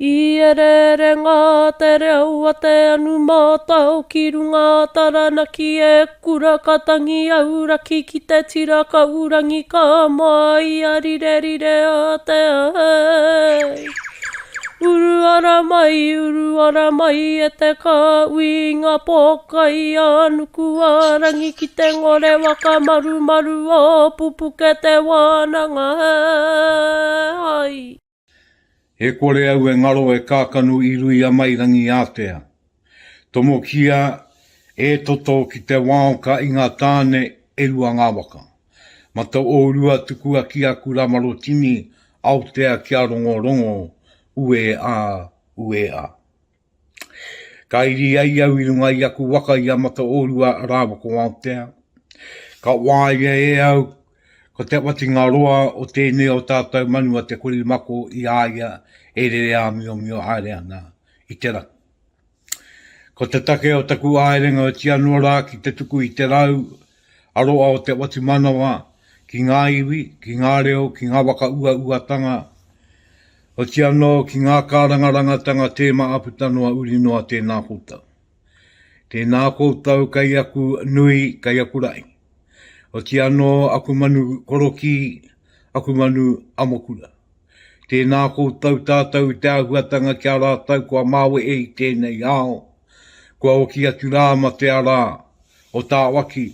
I ere ngā te reo a te anu mātau ki runga taranaki e kura katangi auraki ki te tiraka urangi ka mai a rire a te ai. Uru ara mai e te ka ui ngā pokai anuku arangi ki te ngore waka maru o Pupuke Te Wānanga ai. E kore au e ngaro e kākanu i rui a mairangi ātea. Tomo kia e toto ki te wāoka i ngā tāne e rua ngā waka. Mata o rua tukua ki a kuramaro tini Aotea kia rongo, ue a. Ka iri ai au i runga i aku waka i a mata o rua rāwako Aotea. Ka wāia e au ko te wati ngā roa o tēnei o tātou manua te korimako i aia e rere a mio aere ana i te rau. Ko te take o taku aerenga o tia nuara ki te tuku i te rau, aroa o te wati manawa, ki ngā iwi, ki ngā reo, ki ngā waka uatanga, o tia no ki ngā kārangarangatanga tēma aputanoa uri noa tēnā kōtau. Tēnā kōtau kai aku nui, kai aku rai. O tia no aku manu koroki, aku manu amokura. Tēnā kōtau tātou te ahuatanga kia rātau kua māwe e i tēnei ao. Kua oki atu rā ma te ara o tā waki,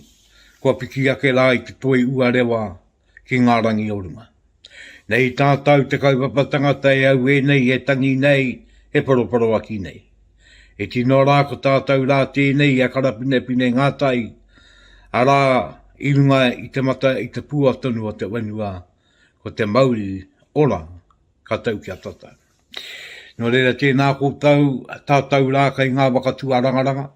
kua piki ake rā i te toi ua rewa ki ngā rangi o runga. Nei tātou te kaupapa tangata e au e nei, e tangi nei, e paroparo aki nei. E tino rā ko tātou rā tēnei a karapine ngātai, a rā i runga i te mata i te pua tonu o te wenua, ko te mauri ora katau ki a tatau. No reira tēnā kōtau, tātou rā kai ngā wakatu arangaranga.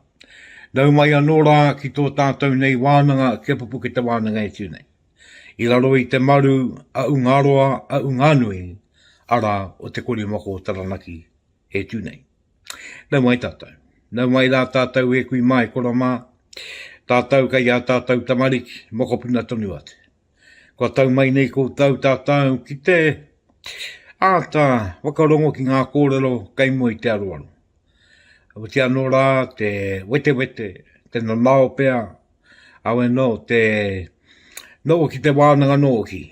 Nau mai anō rā ki tō tātou nei wānanga, kia Pupuke Te Wānanga e tūnei. I raro i te maru a ungaroa, a unganui, ara o te korimako taranaki e tūnei. Nau mai tātou. Nau mai rā tātou e kui mai korama, tātou kai a tātou tamariki, moko puna tonu ate. Kua tau mai nei kōtau tātou ki te āta wakarongo ki ngā kōrero kai mo i te aroaro. O te anō rā te wete, te nanao pea, awe no te noo ki te wānanga noo ki,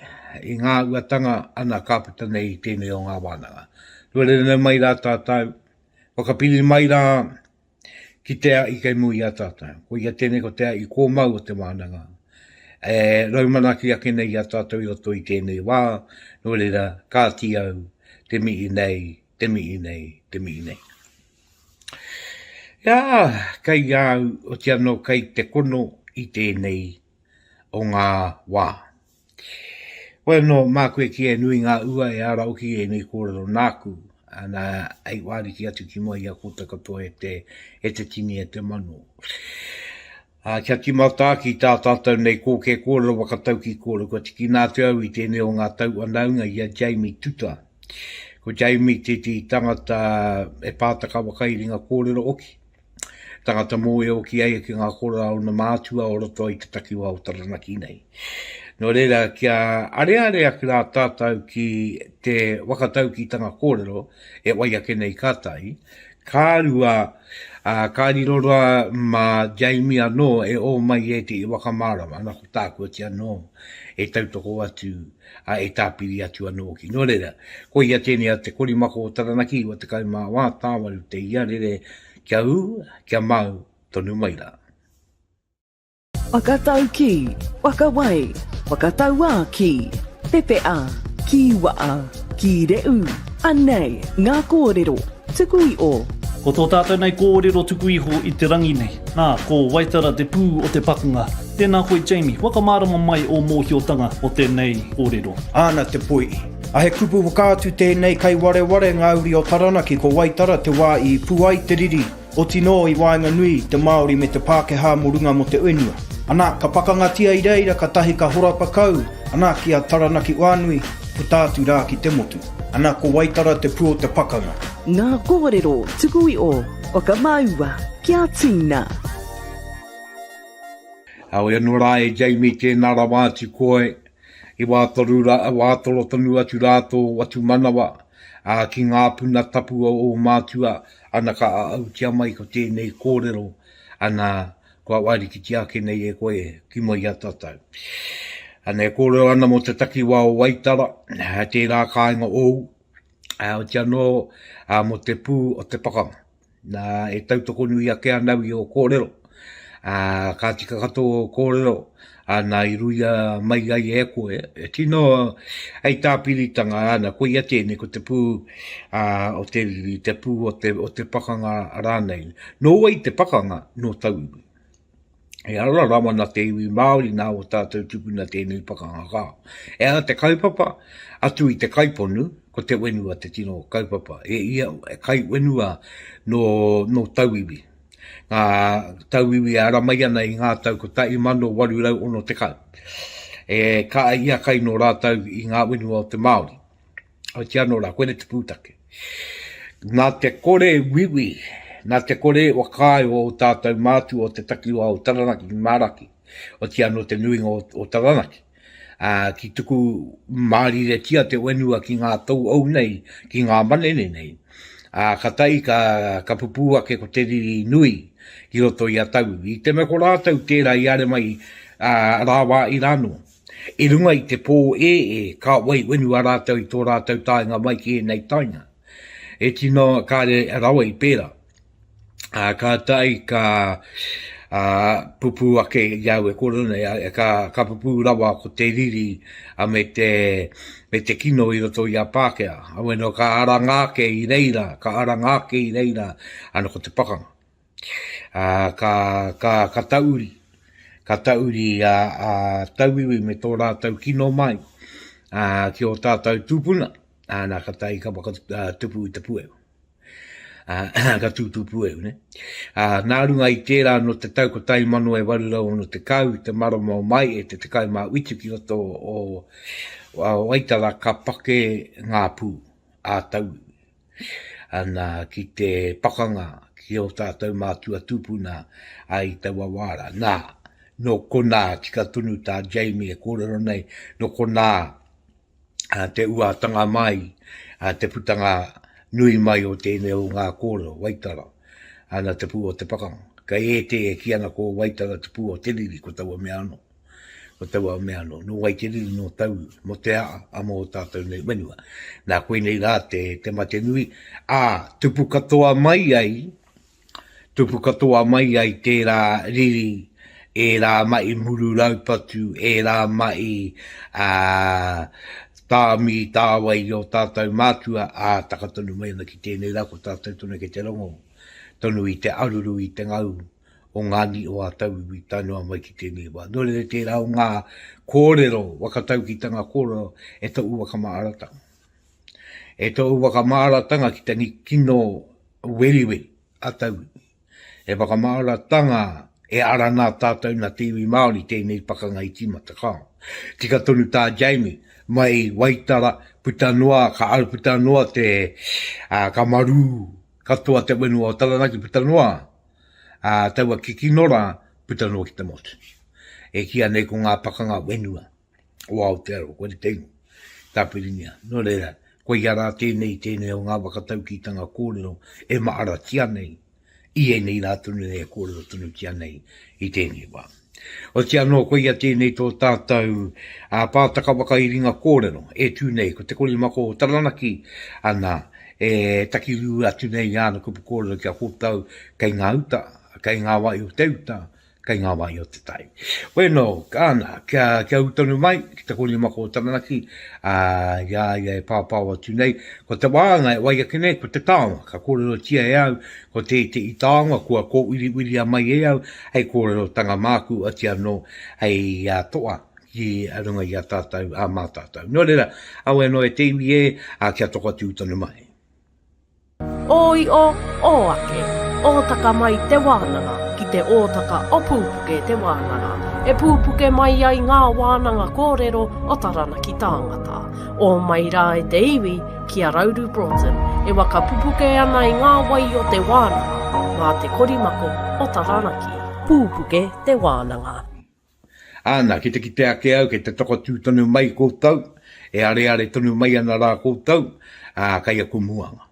i ngā uatanga ana kāputa nei tēnei o ngā wānanga. Ruere mai rā tātou, wakapili mai rā ki te a i kai mui a tātou. Ko ia tēnei ko te a i kōmau o te wānanga. Raumanaki ake nei a tātou i oto i tēnei wā, no reira kāti au, te mihi nei. Ia, kai au o te anō kai te kono i tēnei o ngā wā. Bueno, mā koe ki e nui ngā ua e ara oki e nei kōrero nāku, ana ai wāri ki atu ki moi a kōta katoa e te tini e te mano. Kia ti mautaki tā tātou nei koke kōrero whakatauki kōrero, kua tiki nā te au i tēnei o ngā tauanaunga i a Jamie Tuuta. Ko Jamie te tangata e Pātaka wakairinga kōrero oki. Tangata mō e oki ai ki ngā kōrero au na mātua o roto i te takiwa o taranaki nei. No reira kia are aki rā tātou ki te whakataukitanga kōrero e wai ake nei kātai, kārua kārirora ma Jamie anō e o mai e te i wakamārama, ana ko tākua ti anō e tautoko atu e tāpiri atu anō ki. No reira, ko ia tēnei a te korimako o taranaki o te kaima wā tāwaru te ia rere kia u, kia mau, tonu mai rā. Whakatau ki, wakawai, whakataua ki, pepe a, kiwa a, ki reu, anei, ngā kōrero, tukui o. Ko tō tātou nei kōrero tuku iho i te rangi nei. Nā, ko Waitara te pū o te pakanga. Tēnā koe Jamie, whakamārama mai o mōhiotanga o tēnei kōrero. Āna te pui. A he kupu wakātu tēnei kai ware ngāuri o taranaki ko Waitara te wā i puai te riri. O tino i wāinga nui te Māori me te Pākehā mo runga mo te wenua. Ana, ka pakanga tia i reira ka tahi ka horapa kau. Ana, kia taranaki wānui, putātu rā ki te motu. Ana, ko Waitara te pū o te pakanga. Ngā kōrero tukui o, wakamaua, kia tina. Au e no rā e Jamie tēnā rawāti koe, i wātoro tonu atu rātō watu manawa, ki ngā puna tapu o mātua, ana ka au tia mai ko tēnei kōrero, ana kua wari ki tia ke nei e koe, ki mai a tatau. Ana e kōrero ana mo te taki wā o Waitara, te rā kāinga ou, o tia no mo te pū o te pakanga. Nā e tautoko nui a ke anau i o kōrero, ka tika kato o kōrero, ana i ruia mai ai e koe, e tino ai tāpiritanga ana, koe ia tēne ko te pū o te pū o te pakanga rānei. No wai te pakanga, no tauiwi. E ara rama na te iwi Māori nā o tātou tūpuna tēnei pakanga kā. E ana te kaupapa, atu i te kaiponu, ko te wenua te tino kaupapa. E ia kai wenua no tauiwi. Ngā tauiwi ara mai ana i ngā tau ko tai mano waru rau ono te kau. E ka ia kai no rātau i ngā wenua o te Māori. O te ano rā, koene te pūtake. Nā te kore wiwi, nā te kore wakai o tātou mātu o te takiwa o taranaki ki Maraki. O te ano te nuinga o taranaki. Ki tuku mārire tia te wenua ki ngā tau au nei, ki ngā manene nei. Ka tai ka pupuake ko te riri nui ki roto i a tau. I te me ko rātau tērā i are mai rāwā i rānua. I runga i te pō ka wai wenua rātau i tō rātau tāinga mai ki e nei tainga. E tino ka re rawa i pērā. Ka tai ka pupuake iau e korona, ka pupu rawa ko te riri me te kino i roto i a Pākehā. Aweno ka arangake i reira, ana ko te pakanga. Ka tauri tauiwi me tō rātau kino mai, ki o tātou tūpuna, ana ka tai ka waka tupu i te pueu. Ka tūtū pueu, ne? Nā runga i tērā no te tau ko tai mano e warurau no te kau, te marama o mai e te kau mā witu ki roto o Waitara ka pake ngā pū a tau. Ana ki te pakanga ki o tātou mātua tūpuna ai te wawara. Nā, no kona tika tunu tā Jamie e kōrero nei, no kona te uatanga mai, te putanga nui mai o tēnei o ngā kōrero, Waitara, ana te pū o te pakanga. Ka e te e ki ana ko Waitara te pū o te riri ko taua mea ano. Ko taua mea ano. No wai te riri no tau, mo te a mo o tātou nei menua. Nā koe nei rā te mate nui. Tupu katoa mai ai tērā riri, e rā mai muru raupatu, e rā mai tāmi tāwai o tātou mātua, takatonu mai ana ki tēnei rā ko tātou tonu ke te rongo. Tonu i te aruru i te ngau o ngāni o a tau i tānoa mai ki tēnei wā. Nore re tērā o ngā kōrero, whakataukitanga kōrero, e tau wakamaaratanga. E tau wakamaaratanga ki te kino weriwe a tau. E wakamaaratanga e arana tātou na tiwi Māori tēnei pakanga i tīmata kā. Tika tonu tā Jamie, mai Waitara, putanua, ka aru putanua te ka maru, katoa te wenua o taranaki putanua, taua ki kinora, putanua ki te motu. E kia nei ko ngā pakanga wenua, o Aotearoa, koe te tengu, tāpirinia. No reira, koe iara tēnei o ngā whakataukitanga kōrero, e maara tia nei, i e nei rā tunu nei e kōrero tunu tia nei, i tēnei wā. O te anō koe ia tēnei tō tātou Pātaka wakairinga kōrero, e tū nei, ko te kori mako o taranaki, ana, e takiru atu nei ana kupu kōrero kia hōtau, kai ngā uta, kai ngā wai o te uta, kai ngā wai o te tai. Bueno, kāna, kia utanu mai, ki te kori mako o taranaki, ia e pāpāwa atu nei, ko te wāhanga e wai ake nei, ko te taonga, ka kōrero tia e au, ko te i taonga, kua ko wiri a mai e au, hei kōrero tanga māku ati anō, hei toa, ki arunga i a tātou, a mā tātou. Nō reira, au e no e te iwi e, kia toko atu utanu mai. Oi o ake, o taka mai te wānanga, ki te ōtaka o Pupuke Te Wānanga. E pupuke mai ai ngā wānanga kōrero o taranaki tāngata. O mai rā e te iwi ki a Rauru Broughton, e waka pupuke ana i ngā wai o te wānanga, mā te korimako o taranaki. Pupuke Te Wānanga. Ana, ki te ake au, ki te toko tūtanu mai kōtau, e are tonu mai ana rā koutou, kai a kumuanga.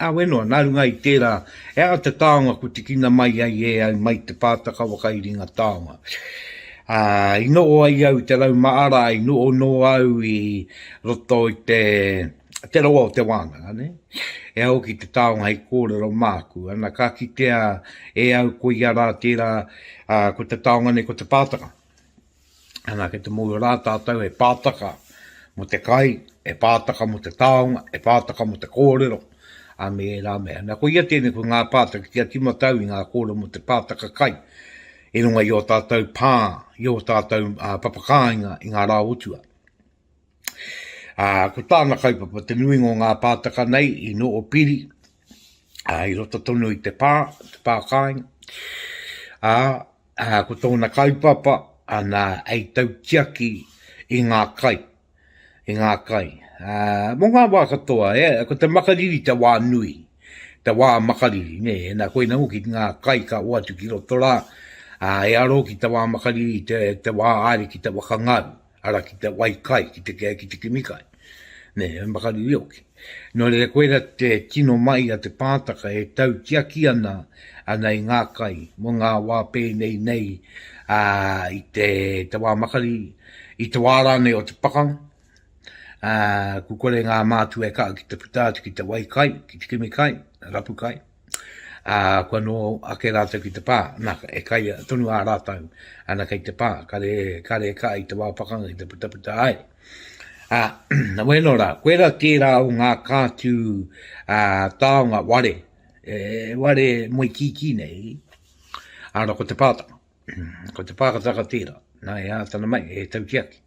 Weno, nā runga i tērā, e a te taonga ku tikina mai ai e ai mai te Pātaka wakairinga taonga. I no o ai au te rau maara, i no o no au i roto i te roa o te wānanga, ne? E au ki te taonga i kōrero māku, ana ka kitea e au ko i ara tērā ko te taonga ne ko te Pātaka. Ana ke te mō rā tātou e Pātaka mo te kai, e Pātaka mo te taonga, e Pātaka mo te kōrero. A me rā mea. Nā ko ia tēne ko ngā Pātaka kia timatau i ngā kōrero mo te Pātaka kai. E runga i o tātou pā, i o tātou papakanga i ngā rā utua. Ko tāna kaupapa te nui ngō ngā Pātaka nei i no o piri, i roto tonu i te pākainga. Ko tōna kaupapa ana ei tau tiaki i ngā kai. Mō ngā wā katoa, ko te makariri te wā nui, te wā makariri, ne, nā koe nau ki ngā kai ka watu ki roto rā, e aro ki te wā makariri, te wā ari ki te whakangau, ara ki te wai kai, ki te kimikai, ne, makariri oki. No re koe ra te tino mai a te Pātaka e tau tiaki ana i ngā kai, mō ngā wā pēnei nei, i te wā makariri, i te wā rāne o te pakanga, ku kore ngā mātu e ka ki te putatu ki te wai kai, ki te kimi kai, rapu kai. Kua no ake rātau ki te pā, nā, e kai tonu ā rātau, ana kei te pā, kare ka i te wāpakanga i te puta ai. Weno rā, koe rā tērā o ngā kātu taonga ware, ware moi kiki nei, ara ko te Pātaka, ko te Pātaka tērā, nā e ātana mai, e tau tiaki.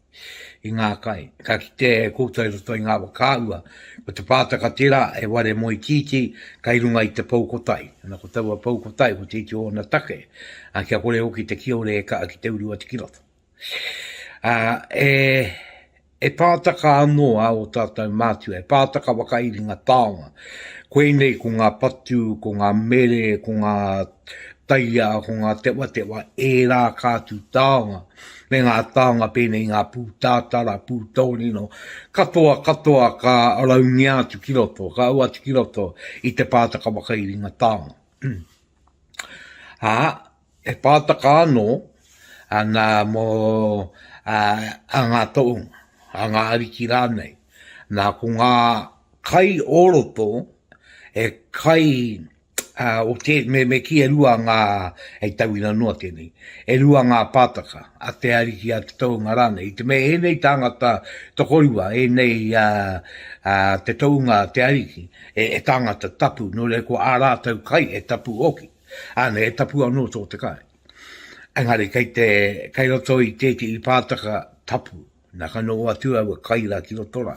I ngā kai, ka ki te koutai roto i ngā wakaua, ko te Pātaka tērā e ware moi kiki, kai runga i te paukotai. Ana ko taua paukotai, ko te iti o na take, kia kore oki te kiore e ka ki te urua te kiroto. E Pātaka anoa o tātou mātua, e Pātaka wakairinga taonga. Koe nei ko ngā patu, ko ngā mere, ko ngā taia, ko ngā tewa, e rā kātu taonga. Me ngā taonga pēnei ngā pūtātara, pūtōnino, katoa ka araungi atu ki roto, ka au atu ki roto i te Pātaka wakairinga taonga. E Pātaka anō, ana mo a ngā tounga, a ngā ariki rānei, nā ko ngā kai oroto, e kai o te me ki e rua ngā e tauina noa tēnei, e rua ngā Pātaka a te ariki a te taunga rānei, te me e nei tangata tokorua, e nei te taunga te ariki, e tangata tapu, no re ko ārātau kai e tapu oki, ane e tapu anō tō te kai. Engari, kai roto i tēti i Pātaka tapu, nā kanoa tua ua kai rā ki rotora,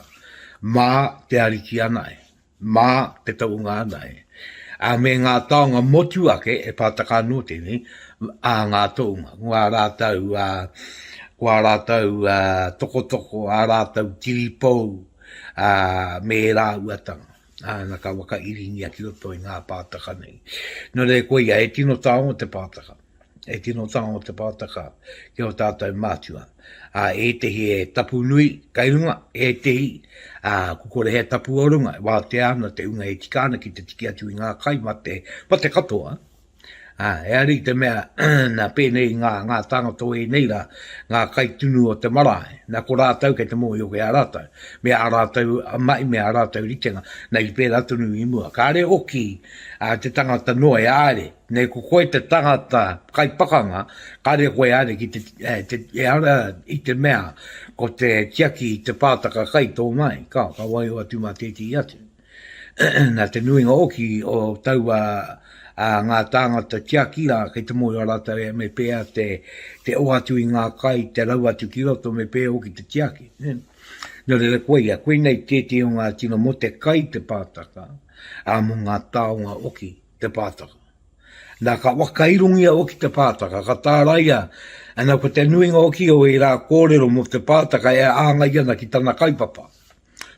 mā te ariki anai, mā te taunga anai, me ngā taonga motu ake e Pātaka anō tēnei, a ngā taunga, ngā rātau toko, a rātau tiripou, me rā uatanga. Nā ka waka iringi a ki roto i ngā Pātaka nei. No re koe ia, e tino taonga te Pātaka. E tino taonga te Pātaka ki o tātou mātua. E tehi e tapu nui, kai runga, e tehi, kukore he tapu o runga, wā te ana te unga e tikana ki te tiki atu i ngā kai ma te katoa. E ari te mea, nā pēnei ngā tangata e nei rā, ngā kai tunu o te marae, nā ko rātau kei te mōi o kei a rātau, mea a rātau, mai mea a rātau ritenga, nā i pēra tunu i mua. Ka are oki te tangata noa e are, nei ko koe te tangata kai pakanga, ka are koe are ki te ara i te mea, ko te tiaki i te Pātaka kai tō mai, ka wai o atu mā tēti i atu. Nā te nuinga oki o taua ngā tāngata tiaki rā, kei te mōi o rātau e me pēa te o atu i ngā kai, te rau atu ki roto me pēa oki te tiaki. Nō re koe nei tēti o ngā tino mo te kai te Pātaka, mo ngā taonga oki te Pātaka. Nā ka wakairungia oki te Pātaka, ka tāraia, ana ko te nuinga oki o i rā kōrero mo te Pātaka e āngai ana ki tana kaupapa.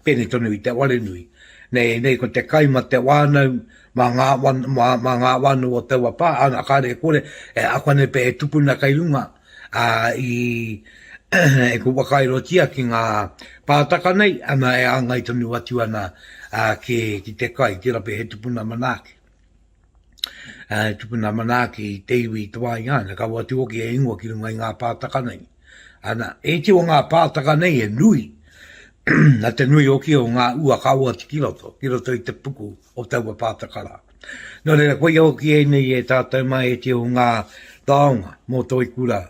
Pēne tonu i te ware nui. Nei ko te kai ma te whanau, ma ngā wanu o te wapa, ana kare kore, e akwane pe e tūpuna kai runga, e ko wakairotia ki ngā Pātaka nei, ana e angai tonu atu ana ki te kai, ki rape he tūpuna manake. Tūpuna manake i te iwi i te wai ana, ka watu oki e ingoa ki runga i ngā Pātaka nei. Ana, e te o ngā Pātaka nei e nui, na te nui oki o ngā ua kaua ti kiroto i te puku o taua Pātakara. No reira, koe oki e nei e tātou mai e te o ngā taonga, mō toi kura,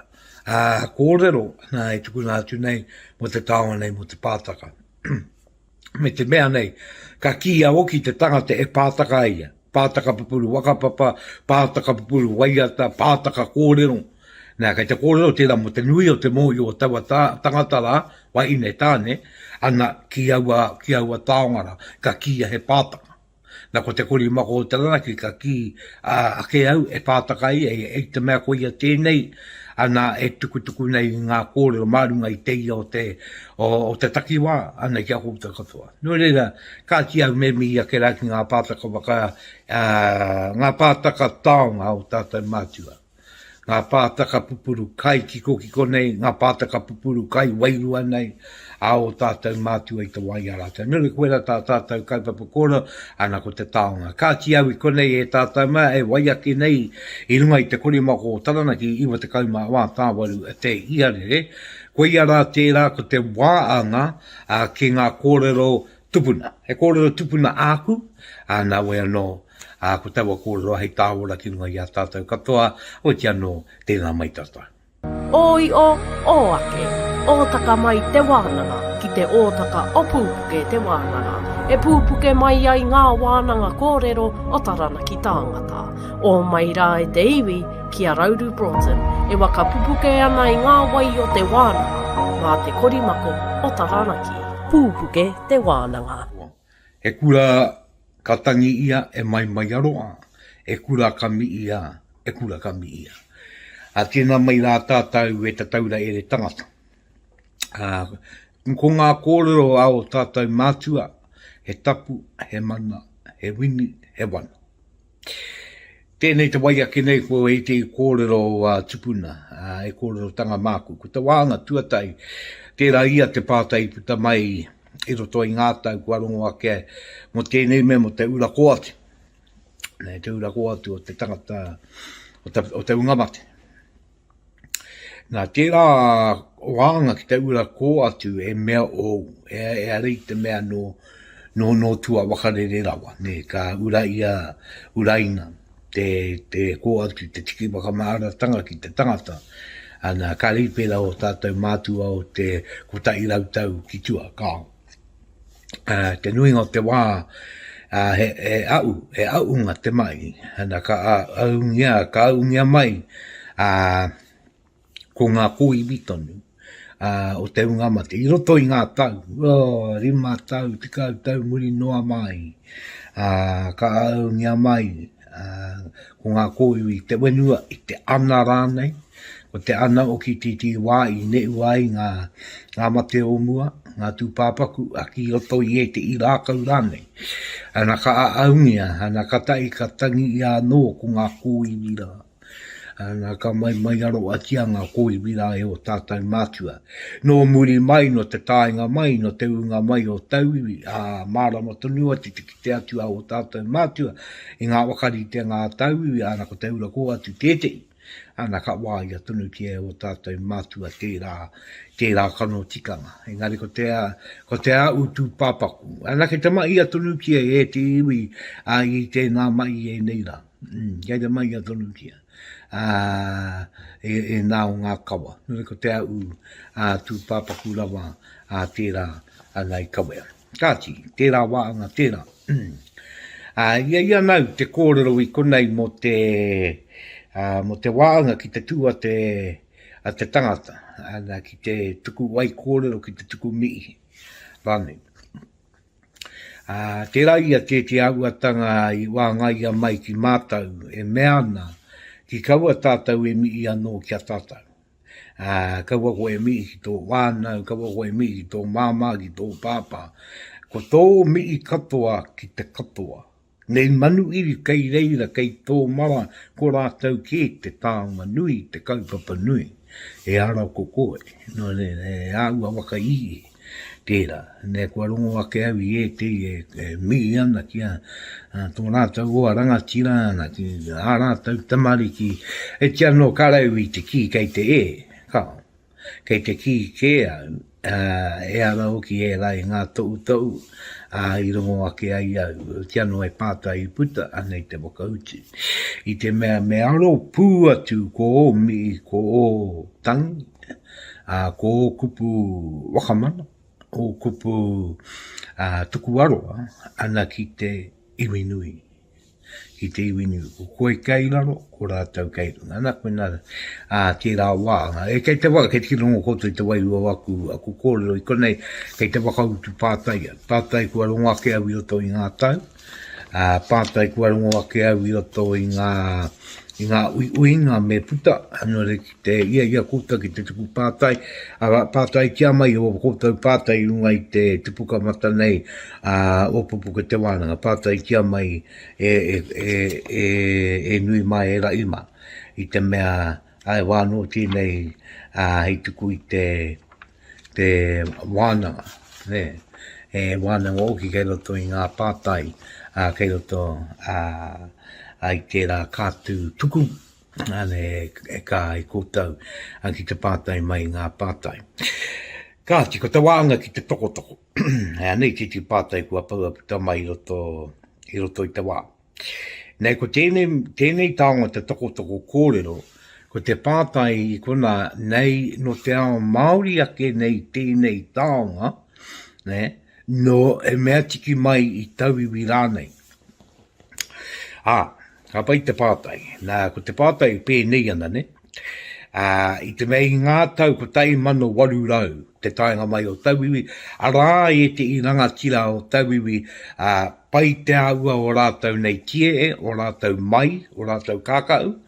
kōrero, nā e tukuna atu nei, mo te taonga nei, mo te Pātaka. Me te mea nei, ka kia oki te tangata e Pātaka ia. Pātaka pupuru whakapapa, Pātaka pupuru waiata, Pātaka kōrero. Nā, kai te kōrero tērā mo te nui o te mōi o taua tangata rā, wai ine tāne, ana ki aua taongara, ka kia he Pātaka. Nā ko te kori mako o te ranaki, ka ki ake au e Pātaka ia, e te mea koia tēnei, ana e tukutuku nei ngā kōrero marunga i teia o te takiwā, ana ki a kouta katoa. Nō reira, ka ki au me mi a ke raki ngā Pātaka waka, ngā Pātaka taonga o tātou mātua. Ngā Pātaka pupuru kai kiko nei, ngā Pātaka pupuru kai wairua nei, o tātou mātua i te Waitara. Nuri koera tātou kaupapa kōra, ana ko te taonga. Ka ki au i konei e tātou mea e waiaki nei, i runga i te korimako o taranaki, iwa te kauma wā tāwaru e te iarere. Koia rā tērā ko te wāhanga ki ngā kōrero tūpuna. He kōrero tūpuna āku, ana wea no, ko taua kōrero hei tāwara ki runga i a tātou katoa, o te anō tēnā mai tata. Oi o ake, ōtaka mai te wānanga, ki te ōtaka o Pupuke Te Wānanga. E pupuke mai ai ngā wānanga kōrero o taranaki tāngata. O mai rā e te iwi ki a Rauru Broughton, e waka pupuke ana i ngā wai o te wānanga, ngā te korimako o taranaki. Pupuke Te Wānanga. E kura ka tangi ia e mai aroa, e kura ka mi ia, e kura ka mi ia. A tēnā mai rā tātou e te taura e re tangata. Ko ngā kōrero ao tātou mātua, he tapu, he mana, he wini, he wana. Tēnei te waiaki nei ko e te kōrero tūpuna, e kōrero tanga māku. Ko te wāhanga tuatahi, tērā ia te pātai puta mai i roto i ngātau kua rongo ake mo tēnei me mo te ura koatu. Te ura koatu o te tangata, o te ungamate. Nā tērā wāhanga ki te ura ko atu e mea ou, e arei te mea no tua wakarere rawa, ne, ka ura ia uraina, te ko atu, te tiki wakamāra tanga ki te tangata, ana ka ripera o tātou mātua o te kutai rautau ki tua kāo. Te nuinga o te wā, e aunga te mai, ana ka aungia mai, ko ngā kōi bitonu, o te unga mate. I roto i ngā tau, rima tau, tikau tau, muri noa mai, ka aungia mai, ko ngā kōi i te wenua, i te ana rānei, ko te ana o ki titi wai, ne wai ngā mate o mua, ngā tūpāpaku, a ki roto i e te i rākau rānei. Ana ka aungia, ana ka tai ka tangi i anō ko ngā kōi wira. Ana ka mai aro atia ngā kōi wira e o tātou mātua. No muri mai, no te tāinga mai, no te unga mai o tauiwi, mārama tonua te tiki te atua o tātou mātua, i ngā wakari te ngā tauiwi, ana ko te ura ko atu tētei. Ana ka wāia tonu ki e o tātou mātua tērā kano tikanga. Engari ko te au tūpāpaku. Ana ke te mai a tonu ki e te iwi i tēnā mai e neira. Kei te mai a tonu ki e. E nā o ngā kawa. Nore ko te au tūpāpaku rawa tērā nei kawea. Kāti, tērā wāanga, tērā. Ia nau te kōrero i konei mo te wāanga ki te tua te tangata. Ki te tuku wai kōrero ki te tuku mihi. Rānei. Tērā ia te auatanga i wānga ia mai ki mātau e meana ki kaua tātou e mihi anō ki a tātou. Kaua ko e mihi ki tō wānau, kaua ko e mihi ki tō māmā, ki tō pāpā. Ko tō mihi katoa ki te katoa. Nei manu iri kei reira kei tō mara ko rātou ki te taonga nui, te kaupapa nui. e ara ko koe, no e aua waka i tēra, ne kua rongo ake au i te mihi ana kia, tō rātau o aranga tira ana, ki a rātau tamari ki, e tia no karau i te ki kei te kei te ki ke au, e ara oki e rai ngā tau, I rongo ake ai au, tia no e Pātai puta ana i te wakauti. I te me aro pū atu ko o mi, ko o tangi, ko o kupu wakamana, o kupu tuku aroa, ana ki te iwinui. Ki te iwinui. Ko koe keiraro, ko rātau keirunga. Ana koe nā tērā wāhanga. E kei te waka, kei te rongo koto i te wairua aku kōrero i konei, kei te wakautu Pātai. Pātai kua rongo ake au i roto i ngā tau. Pātai kua rongo ake au i roto i ngā uinga me puta, anore ki te ia kota ki te tuku Pātai, Pātai kia mai o koutou Pātai runga i te tupuka mata nei o Pupuke Te Wānanga, Pātai kia mai e nui mai e raima, i te mea ai wāno tēnei hei tuku i te wānanga, ne, e wānanga oki kei roto i ngā Pātai, kei roto ai tērā kātu tuku, ane e kā i kōtau, ki te Pātai mai ngā Pātai. Kāti, ko te wāhanga ki te tokotoko. Nei titi Pātai kua puta mai i roto i te wā. Nei ko tēnei taonga te tokotoko kōrero, ko te Pātai i kona nei no te ao Māori ake nei tēnei taonga, ne, no e mea tiki mai i tauiwi rānei. Ka pai te Pātai, ko te Pātai pēnei ana, ne? I te mei ngā tau ko tai mano waru rau, te tainga mai o tauiwi, arā e te iranga tira o tauiwi, pai te aua o rātau nei tie o rātau mai, o rātau kākau,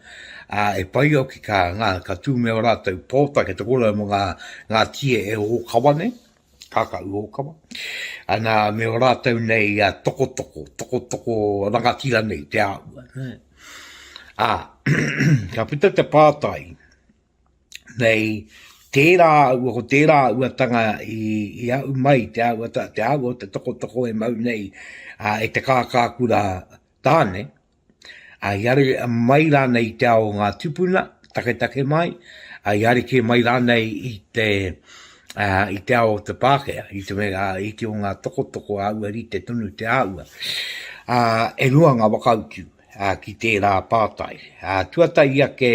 e pai o ki ka tūme o rātau pōta, ke te kora mo ngā tie e o kawane, kākau o kawa. Ana me o rātau nei toko rangatira nei te aua. Ka pita te Pātai nei tērā ua tanga i au mai te aua te toko e mau nei e te kākura tāne. Iare mai rānei te ao ngā tūpuna, take mai, iare ke mai rānei i te ao te Pākehā, i te o ngā toko aua ri te tunu te aua. E rua ngā wakautu ki tērā Pātai. Tuatahi ake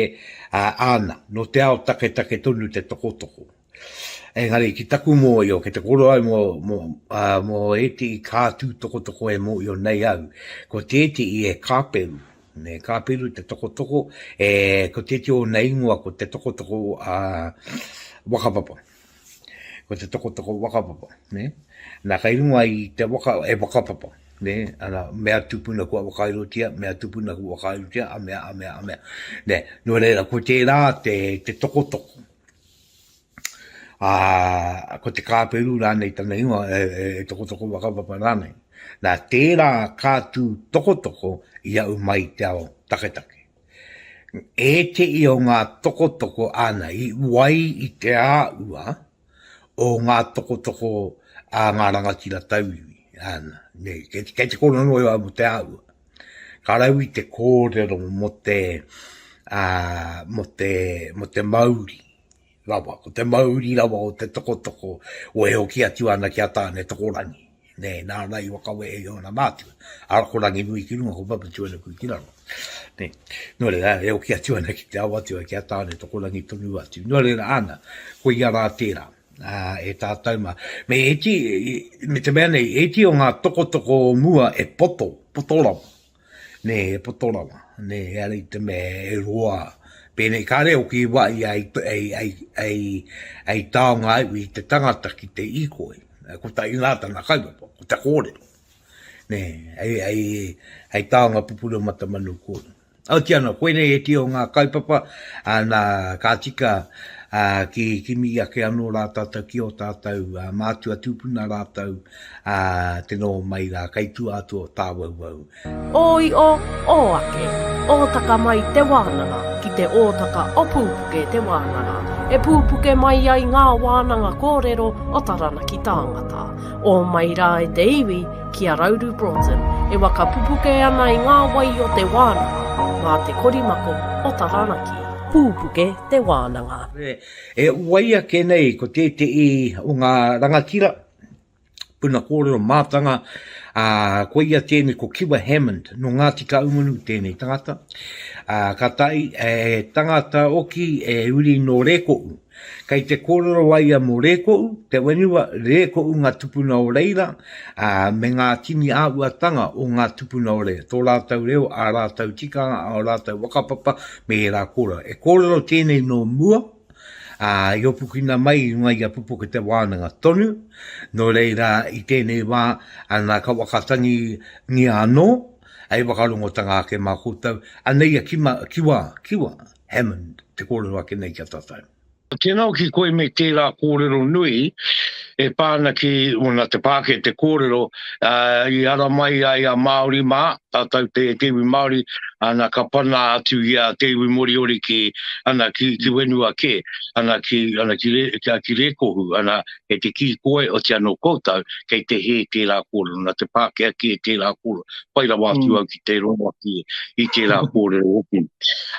ana, no te ao take tunu te toko. Engari, ki taku mō io, ke te koro ai mō eti i kātū toko e mō io nei au, ko te eti i e kāperu. Ne kāperu te toko, ko te eti o nei ngua ko te toko whakapapa. Ko te toko whakapapa, ne? Nā kairunga i te whakapapa, ne? Ana mea tūpuna kua wakairotia, mea tūpuna kua wakairotia, a mea. Ne, no reira, ko tērā te toko. Ko te kāperu rānei tāna ingoa, e toko whakapapa rānei. Nā tērā kātū toko, i au mai te ao take. E te i o ngā toko ana, i wai i te āua, o ngā toko ngā rangatira tauiwi. Ana, ne, kei te kōrero no e mo te āua. Ka rau i te kōrero mo te Māori. Rawa, ko te Māori rawa o te toko, o e hoki atu ana ki a tāne tokorangi. Ne, nā rai wakawe e o na mātua. Arakorangi nui ki runga ko papatuana kui kiraro. Ne, no re e hoki atu ana ki te awatua ki a tāne tokorangi tonu atu. No re ana, ko i ara tērā. E tātou ma. Me te mea nei, eti o ngā toko mua e potorawa. Ne, e potorawa. Ne, e ari te mea e roa. Pēnei kāre o ki wai ai taonga ai i te tangata ki te ikoe. Ko ta inata na kaipapa, ko te kōrero. Ne, ai taonga pupura mata manu kōrero. Au tiana, koe nei e tio ngā kaipapa, nā kātika ki mi ake anō rā tātou ki o tātou mātua tūpuna rātou teno mai rā kaitu atu o tāwauau. Oi o ake, o taka mai te wānanga ki te o taka o Pupuke Te Wānanga. e pūpuke mai ai ngā wānanga kōrero o Taranaki tāngata. O mai rā e te iwi ki a Rauru Broughton, e waka pupuke ana i ngā wai o te wānanga, mā te korimako o Taranaki. Pupuke Te Wānanga. E waia ke nei ko te i o ngā rangatira, puna kōrero mātanga, ko ia tēnei ko Kiwa Hammond, no Ngāti ka umunu tēnei tangata. Ka tai, tangata oki e uri no rekou. Kai te kōrero waia mo rekou, te whenua rekou ngā tūpuna o reira, me ngā tini āuatanga o ngā tūpuna o reira. Tō rātau reo, a rātau tikanga, a rātau whakapapa, me e rā kōrero. E kōrero tēnei no mua, i opukina mai runga i a Pupuke Te Wānanga tonu, no reira i tēnei wā ana ka wakatangi ni anō, ai wakarongo ke mā kōtau, anei a Kiwa Hammond, te kōrero ake nei kia tātou. Tēnā ki koe me tērā kōrero nui, e pāna ki ona te pāke te kōrero, i ara mai ai a Māori mā, tātou te iwi Māori, ana ka pana atu i a te iwi moriori ki ana ki wenua ke, ana ki rekohu, ana e te ki koe o te anō koutou, kei te he tērā kōrero, na te pāke aki e tērā kōrero, paira wātu au ki te ronga ki i tērā kōrero hoki.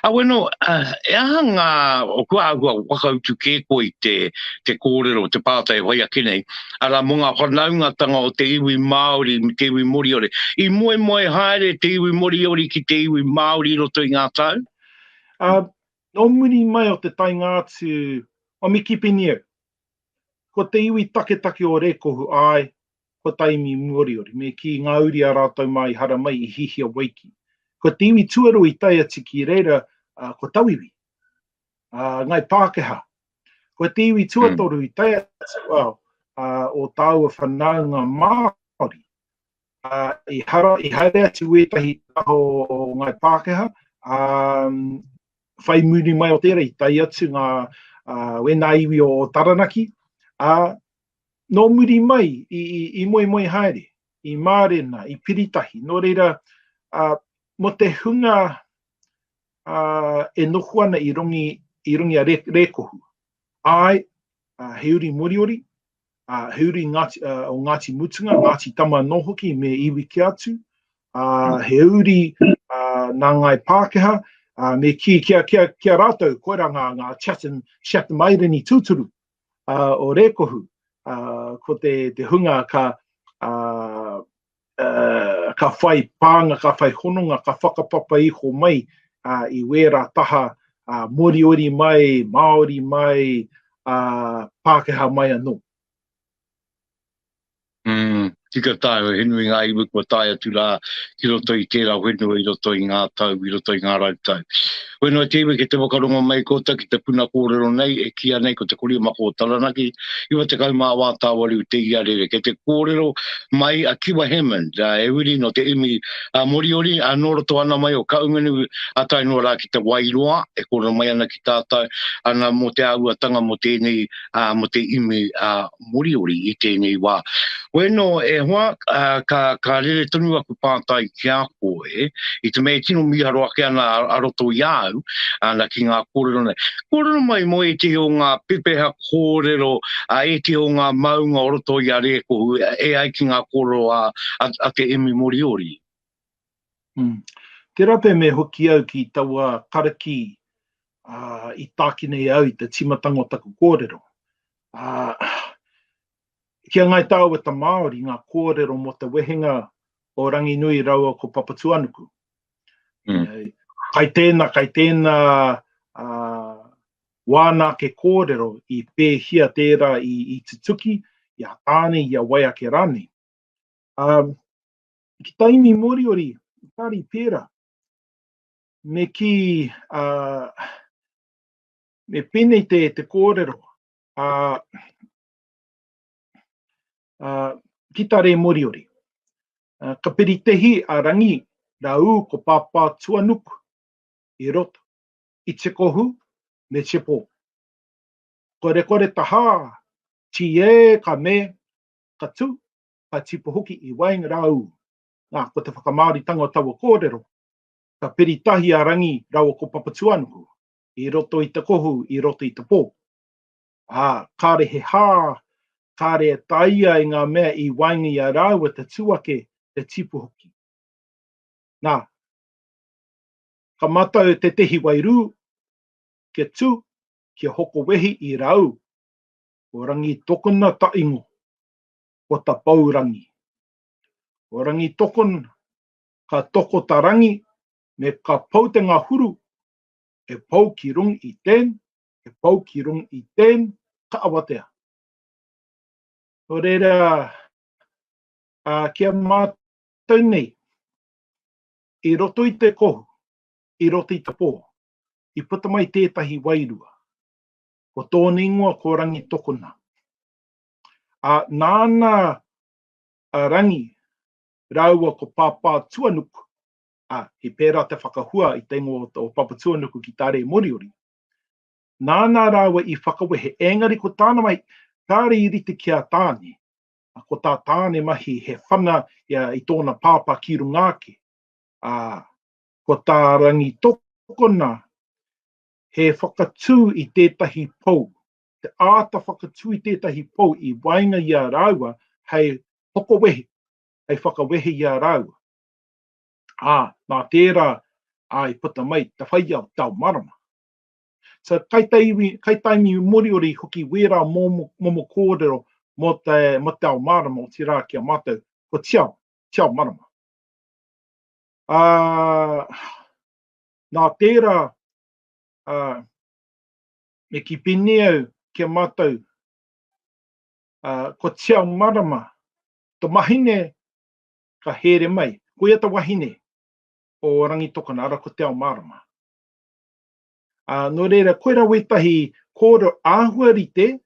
A weno, e ahanga o kua wakautu ke koe te kōrero, te pātai wai ake nei, ara mo ngā whanaungatanga o te iwi Māori, te iwi moriori, i moe haere te iwi moriori ki te iwi Māori roto i ngā tau? No muri mai o te tai ngātu o miki piniu. Ko te iwi take o rekohu ai, ko taimi moriori, me ki ngā uri a rātau mai hara mai i hihi o waiki. Ko te iwi tuaru i tai ati ki reira, ko tauiwi, ngai Pākehā. Ko te iwi Tuatoru i tai ati, o tāua whanaunga Māori. I haere atu wetahi o ngai Pākehā, whai muri mai o tērā i tai atu ngā wena iwi o Taranaki. No muri mai i moe haere, i Mārena, i Piritahi. No reira, mo te hunga e noho ana i rungi a rekohu. Ai, he uri moriori, he uri o Ngāti Mutunga, Ngāti Tama Nohoki me iwi ki atu, he uri nā ngai Pākehā, me kia rātou, koera ngā Chatamairani tūturu o rekohu, ko te hunga ka whai pānga, ka whai hononga, ka whakapapa iho mai i wera taha moriori mai, Māori mai, Pākehā mai anō. Tika tāu, henui ngā iwi kua tāia tu rā, ki roto i tērā whenua, i roto i ngā tau, i roto i ngā rautau. Whenua te iwi ke te wakaronga mai kota, ki te puna kōrero nei, e kia nei ko te korimako o Taranaki, iwa te kaumā wātāwari u te iarere, ke te kōrero mai a Kiwa Hammond, e uri no te imi moriori, a noroto ana mai o kaunganu a tainua rā ki te wairoa, e kōrero mai ana ki tātou, ana mo te auatanga mo tēnei, mo te imi moriori i tēnei wā. Weno e hoa, ka rere tonu aku pātai ki a koe, i te mea tino miharo ake ana aroto i au, ana ki ngā kōrero nei. Kōrero mai mo e te o ngā pepeha kōrero, e te o ngā maunga o roto i a rekohu, e ai ki ngā kōrero a te emi moriori. Te rape me hoki au ki taua karaki i tākinei au i te timatanga o taku kōrero. Kia ngai tāua ta Māori, ngā kōrero mo te wehenga o rangi nui raua ko papatuanuku. Kai tēnā wāna ke kōrero i pēhia tērā i tutuki, i a tāne, i a waia ke rane. Ki taimi moriori, tāri pēra, me ki, me pēnei te kōrero, ki tare moriori. Ka peritehi a rangi rau ko pāpā tuanuku i roto. I te kohu me te pō. Kore taha, ti ka me, ka tū, ka tipu hoki i wainga rau. Nā, ko te whakamāori tanga o taua kōrero. Ka peritahi a rangi rau ko papatuanuku. I roto i te kohu, i roto i te pō. Kāre he hā, kāre e taia i ngā mea i wainga i a rāua te tuake te tipu hoki. Nā, ka matau te tehi wairū, ke tū, kia hoko wehi i rau, o rangi tokona ta ingo, o ta paurangi. O rangi tokona, ka toko ta rangi, me ka pau te ngā huru, e pau ki rung i tēn, e pau ki rung i tēn, ka awatea. O reira, kia mātou nei, i roto i te kohu, i roto i te pō, i puta mai tētahi wairua. Ko tōna ingoa ko rangi tokona. Nāna rangi, rāua ko pāpā tuanuku, he pērā te whakahua i te ingoa o pāpā tuanuku ki tāre moriori. Nāna rāua i whakawehe, engari ko tāna mai, tāre i rite kia tāne, ko tā tāne mahi he whana i tōna pāpā ki rungāke. Ko tā rangi tokona, he whakatū i tētahi pou. Te āta whakatū i tētahi pou i wainga i a rāua, hei hoko wehe, hei whakawehe i a rāua. Nā tērā, i puta mai, te whai au tau marama. So kai taimi moriori hoki wera momo kōrero mo te au marama o te rā kia mātou, ko tiao marama. Nā tērā, me ki pineau kia mātou, ko tiao marama, to mahine ka here mai, ko ia ta wahine o rangi tokona ara ko tiao marama. Nō reira, koe rā wetahi kōrero āhua rite,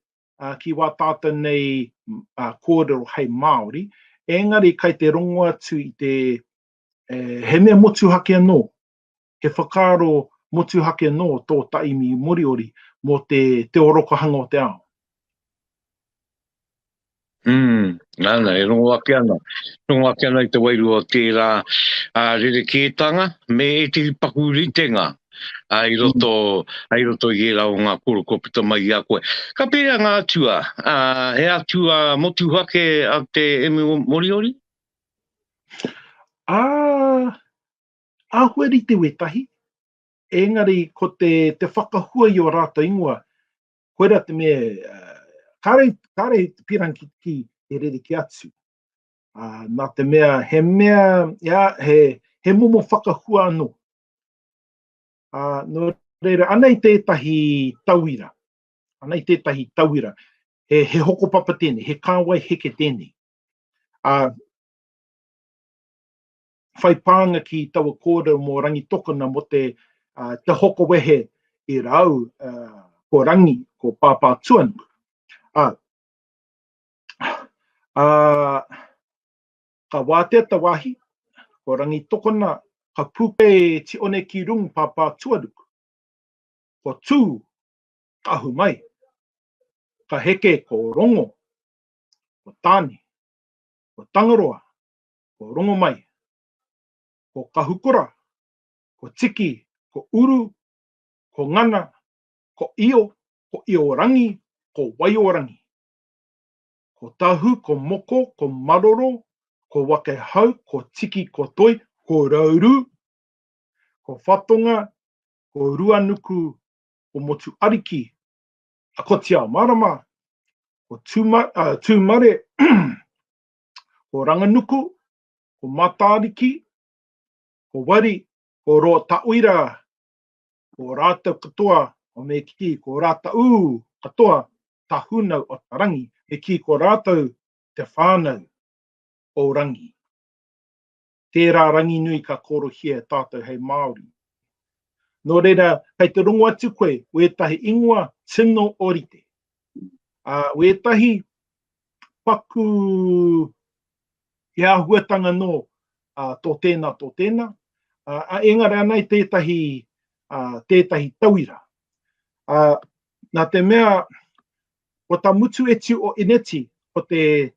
ki wā tātou nei kōrero hei Māori, engari kai te rongo atu i te he mea motu hake anō, he whakaro motu hake anō tō taimi moriori mō te orokohanga o te ao. Nāna, e rongo ake ana. Rongo ake ana i te wairu o tērā rere kētanga, me e te paku ritenga. I roto i e rau ngā koro ko pita mai a koe. Ka pērea ngā atua, he atua motu hake a te eme moriori? Āhua rite wetahi, engari ko te whakahua i o rātou ingoa, koe rā te mea, kāre pirangi ki te rere ki atu. Nā te mea, he mea, he momo whakahua anō. Nō reira, anai tētahi tauira, he hoko papa tēnei, he kāwai heke tēnei. Whai pānga ki taua kōrero mō rangi tokona mo te hoko wehe i rau, ko rangi, ko pāpā tuanuku. Ka wātea ta wāhi, ko rangi tokona, ka pupe ti one ki rung pāpā tuanuku. Ko tū, kahu mai. Ka heke ko rongo, ko tāne, ko tangaroa, ko rongo mai. Ko kahukura, ko tiki, ko uru, ko ngana, ko io rangi, ko waiorangi. Ko tahu, ko moko, ko maroro, ko wake hau, ko tiki, ko toi, ko rauru, ko whatonga, ko ruanuku, ko motu ariki, ko tiao marama, ko tūmare, ko ranganuku, ko matariki, ko wari, ko roa tauira, ko rātau katoa, o me ki ko rātau katoa, ta hunau o ta rangi, me ki ko rātau te whānau o rangi. Tērā rangi nui ka korohia tātou hei Māori. Nō reira, kei te rongo atu koe, wētahi ingoa tino orite. Wētahi paku he ahuatanga no tō tēnā. Engari anai tētahi tauira. Nā te mea, o ta mutu etu o ineti, o te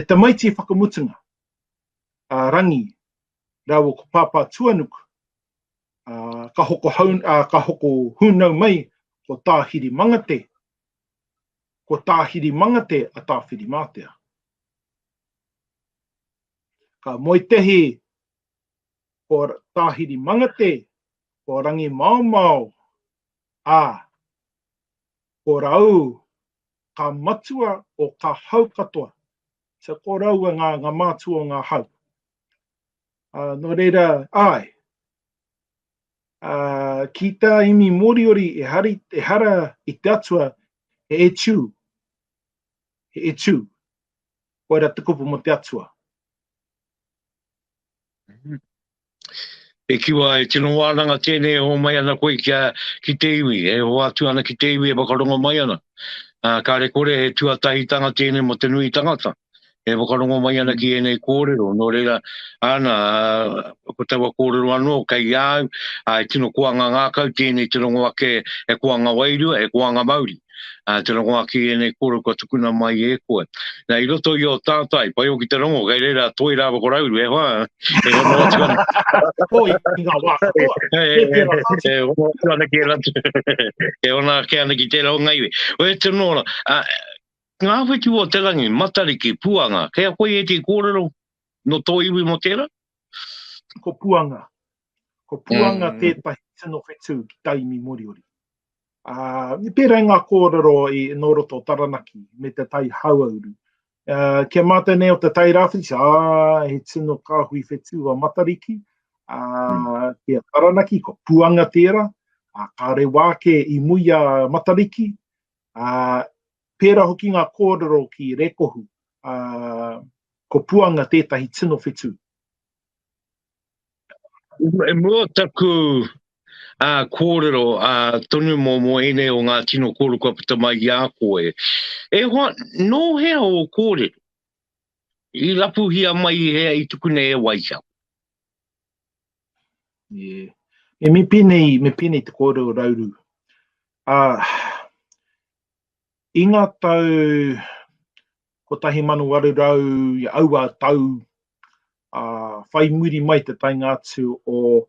tamaiti whakamutunga. Rangi, rāua ko pāpā tuanuku, ka hoko hunau mai, ko tāhiri mangate, ko tāhiri mangate a tāwhiri mātea. Ka moitehi ko tāhiri mangate, ko rangi mau, ko rau, ka matua o ka hau katoa. Sa ko rau ngā mātua o ngā hau. No reira, ki tā imi moriori e hara i te atua he tū. He tū. Koera te kupu mo te atua. E kiwa e tino wānanga tēnei ho mai ana koe ki te iwi. E ho atu ana ki te iwi e wakarongo mai ana. Ka re kore he tuatahi tanga tēnei mo te nui tangata. E wakarongo mai ana ki enei kōrero. No reira, ana, ko taua kōrero anō, kai au, e tino kuanga ngākau tēnei tino ngoake e kuanga wairua, e kuanga mauri. Tino ngoake enei kōrero kua tukuna mai e koe. Nā i roto i o tātai, pai o ki te rongo, kai reira toi rā wako rauru, e hoa. E hono atu ana. Hoi, i ngā wā katoa. E hono atu ana ki e ratu. E hona ke ana ki te ronga iwe. O e te nora, ngā whetu o te rangi, matariki, puanga, kea koe e te kōrero no tō iwi mo tērā? Ko puanga. Ko puanga tētahi tino whetu ki taimi moriori. Pērā ngā kōrero i no roto taranaki me te tai hauauru. Kia mata nei o te tai rāwhiti, he tino kāhui whetu a matariki. Kia taranaki, ko puanga tērā. Ka re wāke i muia matariki. Pērā hoki ngā kōrero ki rekohu, ko puanga tētahi tino whetu. E mua taku kōrero tonu momo ene o ngā tino kōrero kua puta mai i a koe. E hoa, no hea o kōrero. I lapu hia mai hea i tukune e waihau. Me pinei te kōrero rauru. I ngā tau, ko tahi manu warurau, i aua tau, whai muri mai te tai ngātu o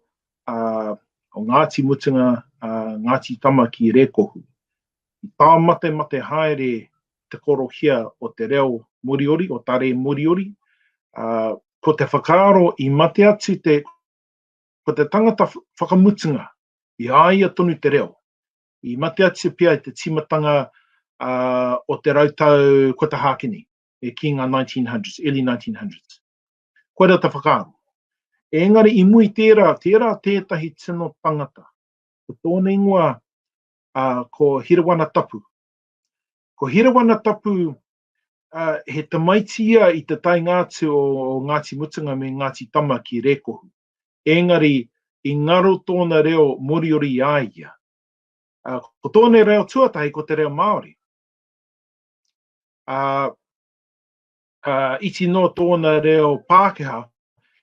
Ngāti Mutunga, Ngāti Tama ki Rekohu. I tā mate haere te korohia o te reo moriori, o tare moriori. Ko te whakaaro i mate atu ko te tangata whakamutunga, i aia tonu te reo. I mate atu pia te timatanga o te rautau ko te Hākini, e ki ngā 1900s, early 1900s. Koera te whakaaro. Engari i mui tērā tētahi tino tangata. Ko tōna ingoa ko Hirawana Tapu. Ko Hirawana Tapu he tamaitia i te tai ngātu o Ngāti Mutunga me Ngāti Tama ki Rekohu. Engari i ngaro tōna reo moriori i aia. Ko tōna reo tuatahi ko te reo Māori. Iti no tōna reo Pākehā,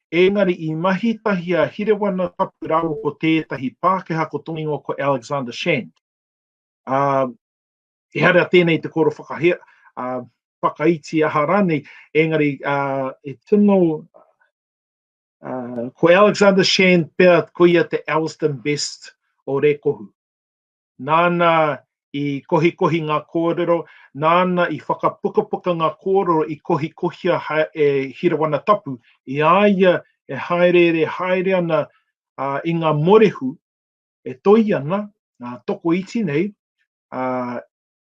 engari i mahitahi a Hirawana Tapu rau ko tētahi Pākehā ko tōningo ko Alexander Shand. I hara tēnei te koro whakaiti aha rane, engari e tino ko Alexander Shand pēr koia te Alston Best o Rekohu. Nāna i kohi ngā kōrero, nāna i whakapukapuka ngā kōrero i kohia e Hirawana Tapu, i aia e haere ana i ngā morehu, e toi ana, toko iti nei,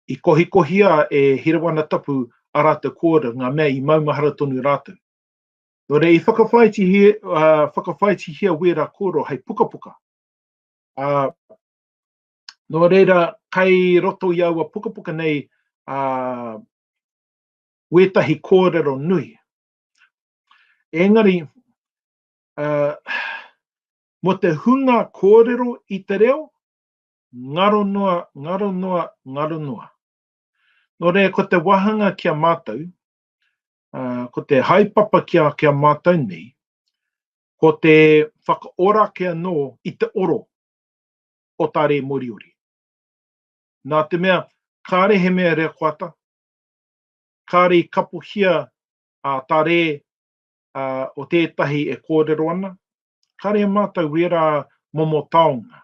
i kohia e Hirawana Tapu a rātou kōrero, ngā mea i maumahara tonu rātou. Nō rei, i whakawhaiti hia wera kōrero hei pukapuka. Nō reira, kai roto i aua pukapuka nei wetahi kōrero nui. Engari, mo te hunga kōrero i te reo, ngaro noa. Nō reira, ko te wāhanga kia mātou, ko te haipapa kia mātou nei, ko te whakaora kia no i te oro o tare moriori. Nā te mea, kāre he mea rea koata, kāre i kapuhia tare o tētahi e kōrero ana, kāre he mātou wera momo taonga.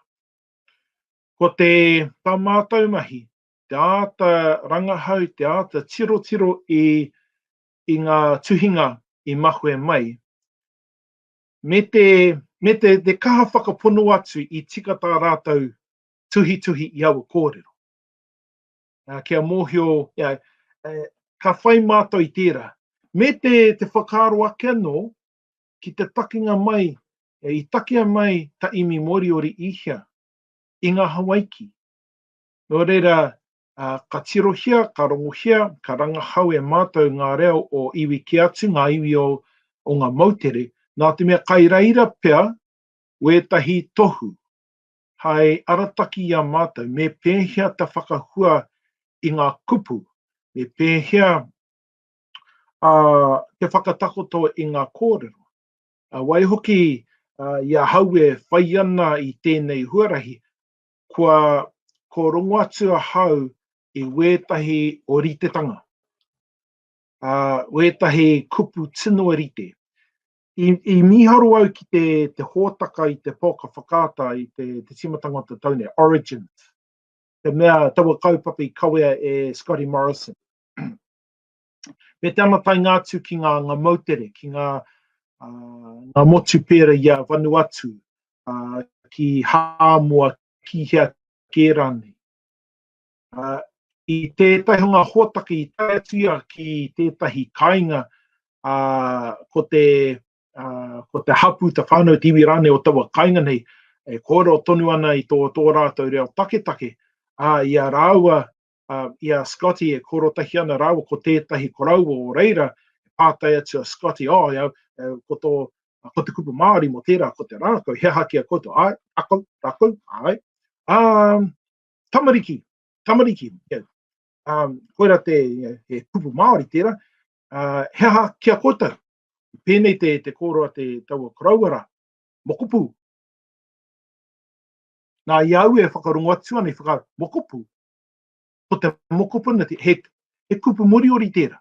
Ko te tā mātou mahi, te āta rangahau, te āta tiro i ngā tuhinga i mahue mai. Me te kaha whakapono atu i tika tā rātou tuhi i awa kōrero. Kia mōhio, ka whai mātou i tērā. Me te whakaaro ake anō, ki te takinga mai, i takia mai ta imi moriori ihia, i ngā Hawaiki. Nō reira, ka tirohia, ka rongohia, ka rangahau e mātou ngā reo o iwi ki atu, ngā iwi o ngā mautere, nā te mea kai reira pea, wētahi tohu, hai arataki i a mātou, me pēhea te whakahua i ngā kupu, me pēhea te whakatakoto i ngā kōrero. Wai hoki ia haue whai ana i tēnei huarahi, ko rongo atu a hau i wētahi o ritetanga. Wētahi kupu tino rite. I miharo au ki te hōtaka i te poka whakata i te timatanga o te taone, Origins. Te mea taua kaupapa i kawea e Scotty Morrison. Me te ana tai ngātu ki ngā mautere, ki ngā motu pēra ia Vanuatu, ki Hāmua, ki hea Kērane. I tētahi ngā hōtaka i tātua ki tētahi kāinga ko te hapu, te whānau, te iwi rāne o taua kāinga nei, kōrero tonu ana i tō rātou reo take. Ia rāua, ia Scotty e korotahi ana rāua ko tētahi koraua o reira, pātai atu a Scotty, ko te kupu Māori mo tērā, ko te rākau, he haki a koto, rākau, tamariki, koira te kupu Māori tērā, he haki a koto, pēnei te kōroa te taua koraua rā, mokupu. Nā iau e whakarongo atu ana i whakaro, mokupu. Ko te mokopuna, he kupu moriori tērā.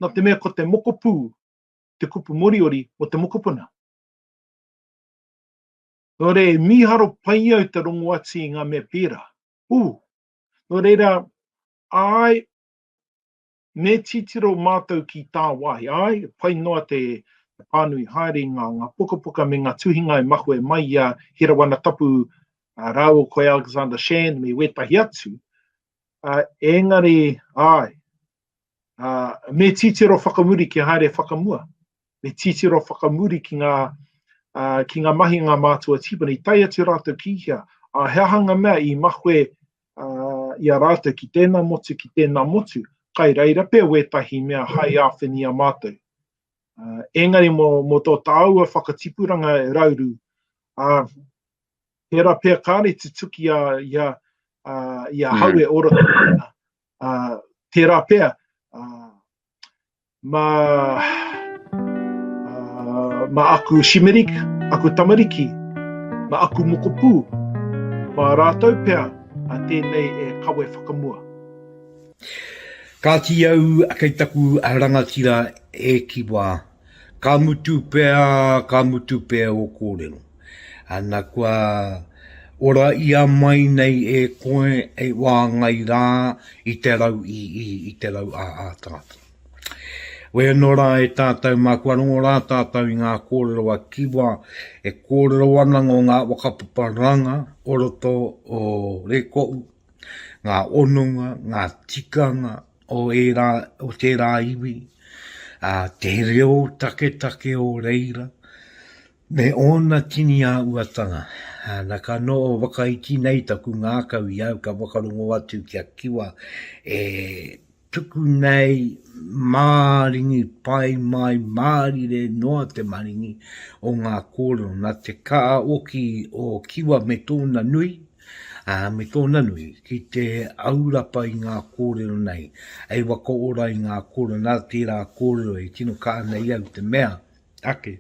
Nā te mea ko te mokopu, te kupu moriori o te mokopuna. Nō re, miharo pai au te rongo atu i ngā mea pērā. Nō reira, me titiro mātou ki tā wahi, pai noa te pānui haere ngā pukapuka me ngā tuhinga e mahue mai a Hirawana tapu Rauru koe Alexander Shand me wetahi atu. Engari, me titiro whakamuri ki haere whakamua. Me titiro whakamuri ki ngā mahi ngā mātua tipana i tai atu rātou ki hia. He hanga mea i mahue i a rātou ki tēnā motu, kai reira pia wetahi mea hai āwhini a mātou. Engari mo tō tāua whakatipuranga e Rauru, pēra pia kāre te tuki ia haue ora tūpuna. Tērā pia, ma aku shimerik, aku tamariki, ma aku mokopu, ma rātou pia, a tēnei e kawe whakamua. Ka ti au a kei taku a rangatira e kiwa. Ka mutu pēa o kōrero. Ana kua ora ia mai nei e koe e wāngai rā i te rau i te rau a tātou. Wea no rā e tātou mā kua rongo rā tātou i ngā kōrero a kiwa e kōrero ana ngō ngā whakapapa ranga oroto o rekou, ngā onunga, ngā tikanga o tērā iwi, te reo take o reira, me ona tini a uatanga. Nā ka no o wakaiti nei taku ngākau i au ka wakarongo atu kia kiwa e tuku nei māringi pai mai mārire noa te maringi o ngā kōrero. Nā te kaa oki o kiwa me tōna nui, me tōna nui, ki te aurapa i ngā kōrero nei, ei waka ora i ngā kōrero, nā tērā kōrero e tino ka nei au te mea, ake.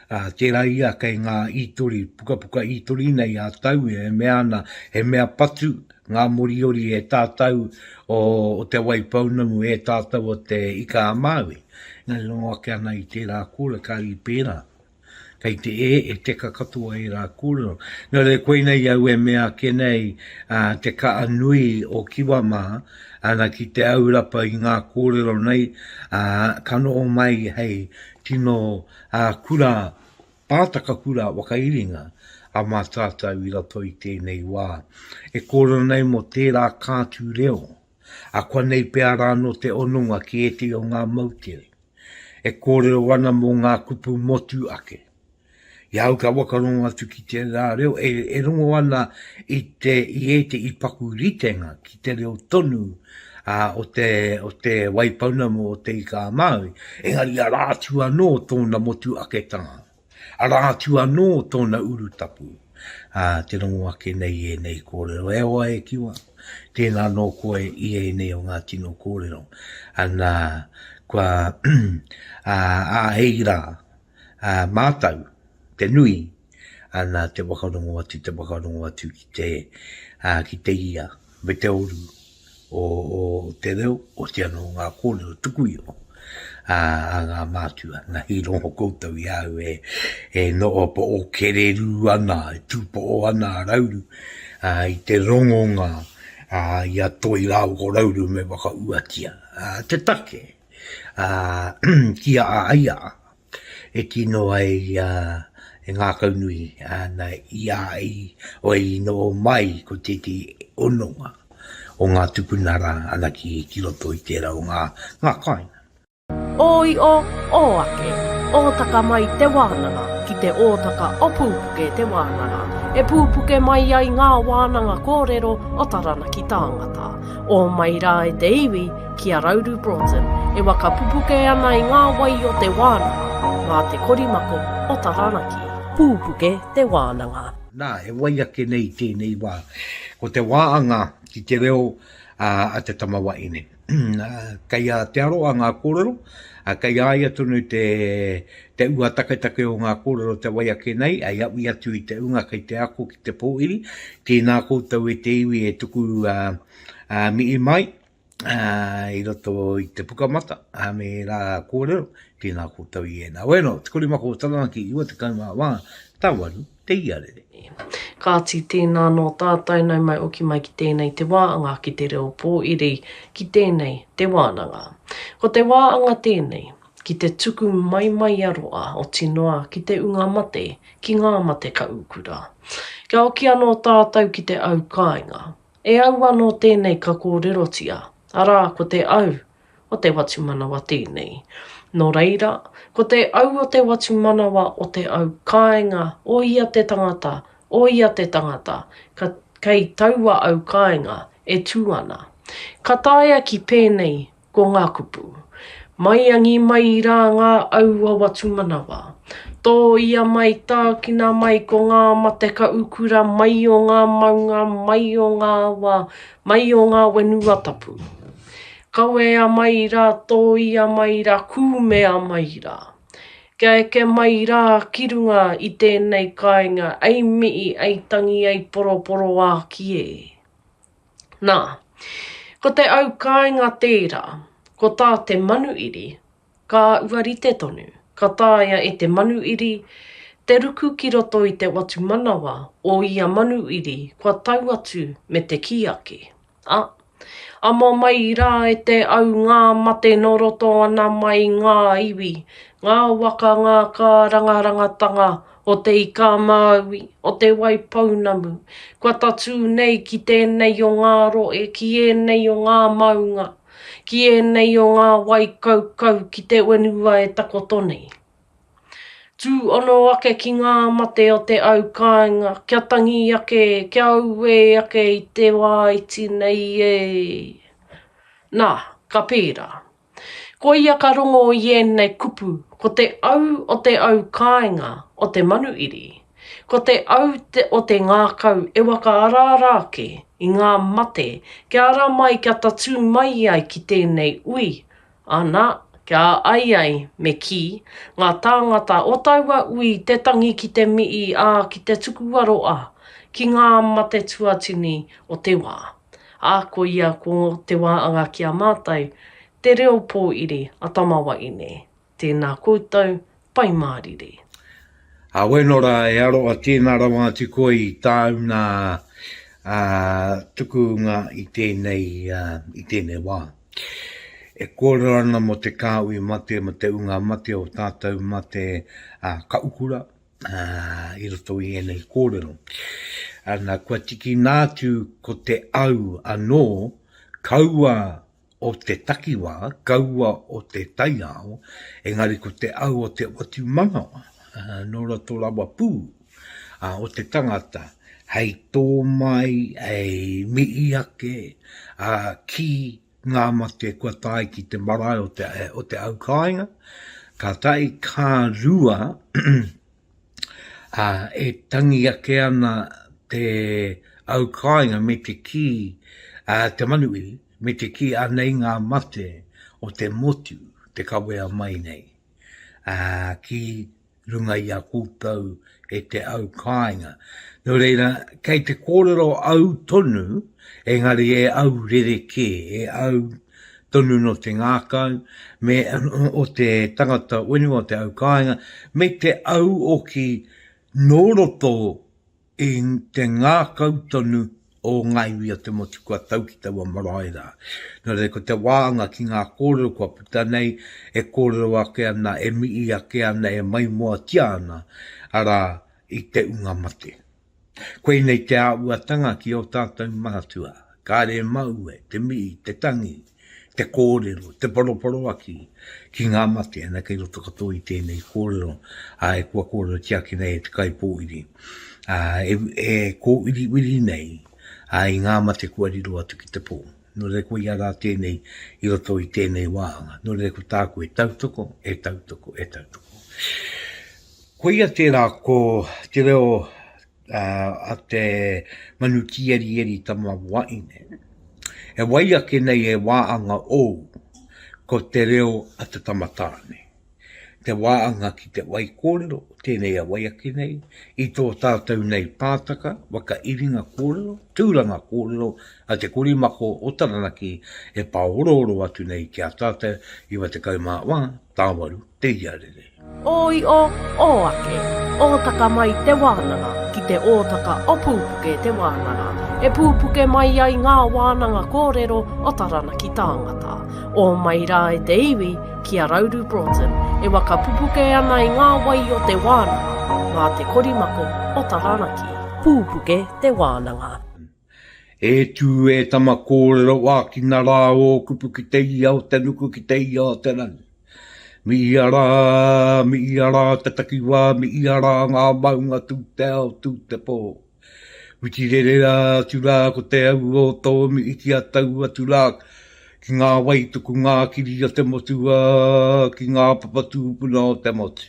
Tērā ia kei ngā itori, puka itori nei a tau e mea ana, he mea patu, ngā moriori e tātau o te waipaunamu e tātau o te ika a Māui. Ngā rongo ake ana i tērā kōrero, ka i pērā. kei te te kakatua i rā kōrero. Nō re koe nei au e mea ke nei te ka anui o Kiwa maha, ana ki te aurapa i ngā kōrero nei, kano o mai hei tino kura, Pātaka kura wakairinga, a mā tātou i rato i tēnei wā. E kōrero nei mo tērā kātū reo, a kua nei pēr no te onunga ki e te o ngā mautere. E kōrero wana mo ngā kupu motu ake. Ia au ka wakarongo atu ki te rā reo, e rongo ana i te ipaku ritenga ki te reo tonu o te waipauna mo o te ika Māui. Engari a rātu anō tōna motu ake tanga. A rātu anō tōna urutapu. Te rongo ake nei e nei kōrero. E oa e Kiwa. Tēnā no koe i e nei o ngā tino kōrero. Ana kua heira mātau, te nui, ana te wakarongo atu ki te ia, me te oru o te reo, o te ano ngā kōrero tuku o. A ngā mātua, ngā hirongo koutou i au no opo o kereru ana, e tūpo o ana rauru, i te rongonga, ia toi rau ko rauru me waka uatia. Te take, kia a aia, e tino ai e ngā kaunui, na ia ai, o i no mai ko te ononga, o ngā tupunara, ana ki roto i tērā o ngā kaina. Oi o ake, ōtaka mai te wānanga, ki te ōtaka o Pupuke Te Wānanga. E pupuke mai ai ngā wānanga kōrero o taranaki tāngata. O mai rā e te iwi ki a Rauru Broughton, e waka pupuke ana i ngā wai o te wānanga, ngā te korimako o taranaki. Pupuke Te Wānanga. Nā, e wai ake nei tēnei wā. Ko te wāhanga ki te reo a te tamawaine. Kai a te aroa ngā kōrero, kai aia tonu te ua taketake o ngā kōrero te wai ake nei, ai awi atu i te unga kai te ako ki te pōiri, tēnā koutou e te iwi e tuku mihi mai, i roto i te pukamata, me rā kōrero, tēnā koutou i ena. Bueno, te korimako o taranaki i ua te kaumā wā, tāwaru, te iarere. Kāti tēnā no tātou nau mai oki mai ki tēnei te wāanga ki te reo pōiri, ki tēnei te wānanga. Ko te wāanga tēnei, ki te tuku mai aroa o tinoa ki te unga mate, ki ngā mate ka ukura. Kia oki anō tātou ki te au kāinga. E au anō tēnei ka kōrerotia, arā ko te au o te watu manawa tēnei. Nō reira, ko te au o te watu manawa o te au kāinga o ia te tangata, kei taua au kāinga e tūana. Ka tāia ki pēnei ko ngā kupu. Mai angi mai rā ngā au o watu manawa. Tō ia mai tākina mai ko ngā mate ka ukura mai o ngā maunga, mai o ngā wā, mai o ngā wenua tapu. Kawea mai rā, tō ia mai rā, kūmea mai rā. Kia eke mai rā kirunga i tēnei kāinga, ei mihi, ei tangi, ei poroporo a ki e. Nā, ko te au kāinga tērā, ko tā te manuiri, ka uari te tonu, ka tāia e te manuiri, te ruku ki roto i te watu manawa o ia manuiri, kua tau atu me te kiake. Amo mai rā e te au ngā mate no roto ana mai ngā iwi, ngā waka, ngā kā rangarangatanga o te ika Māui, o te waipaunamu. Kua tatu nei ki tēnei o ngā roe, ki e nei o ngā maunga, ki e nei o ngā waikaukau ki te wenua e takotoni. Tū ono ake ki ngā mate o te au kāinga, kia tangi ake, kia aue ake i te waiti nei e. Nā, ka pērā. Ko ia ka rongo i ēnei kupu, ko te au kāinga o te manuiri. Ko te au o te ngākau e waka arārāke i ngā mate, kia ara mai kia tatu mai ai ki tēnei ui. Ana, kia ai me ki, ngā tāngata o taua ui te tangi ki te mihi ki te tukuaroa, ki ngā mate tuatini o te wā. Ko ia ko te wāanga ki a mātai, te reo pōiri a tamawaine. Tēnā koutou, pai mārire. Wenora e aroa tēnā rawa te koe I tāuna tukunga I tēnei wā. E kōrero ana mo te kāui mate, mo te unga mate o tātou mate ka ukura I roto I enei kōrero. Ana kua tiki nātu ko te au anō kaua o te takiwa, kaua o te taiao, engari ko te au o te watu mangawa. Nora tō lawa pū o te tangata hei tō mai hei mihi ake ki ngā mate kua tai ki te marae o te au kāinga ka tai kā rua e tangi ake ana te au kāinga me te ki te manuiri me te ki anei ngā mate o te motu te kawea mai nei ki runga I a kūtau e te au kāinga. Nō reira, kei te kōrero au tonu, engari e au rereke, e au tonu no te ngākau, me o te tangata wenua o te au kāinga, me te au o ki nōroto I te ngākau tonu o ngaiwia te motu kua taukitaua marae rā. Nō reira, ko te wāhanga ki ngā kōrero kua puta nei, e kōrero ake ana, e mihi ake ana, e mai moa tia ana, ara I te unga mate. Koe nei te āuatanga ki o tātou mahatua, kāre mau e, te mihi, te tangi, te kōrero, te poroporo aki, ki ngā mate, ana kei roto katoa I tēnei kōrero, e kua kōrero tiaki nei e te kai pōiri. E kōiri wiri nei, I ngā mate kua riro atu ki te pō. Nō re koe iara tēnei I roto I tēnei wāhanga. Nō re ko tāku e tautoko, e tautoko, e tautoko. Koe ia tērā ko te reo a te manu tieri tama waine. E wai ake nei e wāhanga o ko te reo a te tamatāne. Te wāhanga ki te wai kōrero, tēnei a wai ake nei, I tō tātou nei Pātaka, waka iringa kōrero, tūranga kōrero, a te korimako o taranaki e paororo atu nei ki a tātou I wa te kaumā wā, tāwaru, te iarere. Oi o ake, ōtaka mai te wānanga, ki te ōtaka o Pupuke Te Wānanga. E pupuke mai ai ngā wānanga kōrero o taranaki tāngata. O mai rā e te iwi ki a Rauru Broughton, e waka pupuke ana I ngā wai o te wānanga, mā te korimako o taranaki. Pupuke Te Wānanga. E tū e tama kōrero wā ki nā rā o kupu ki te ia o te nuku ki te ia o te ranu. Mi ara, te takiwa, mi ara ngā maunga tū te ao tū te pō. Wiki rerera tūrā ko te au o tō mi iti a tau a tūrā ki ngā waituku ngā kiri o te motua, ki ngā papatūpuna o te motu.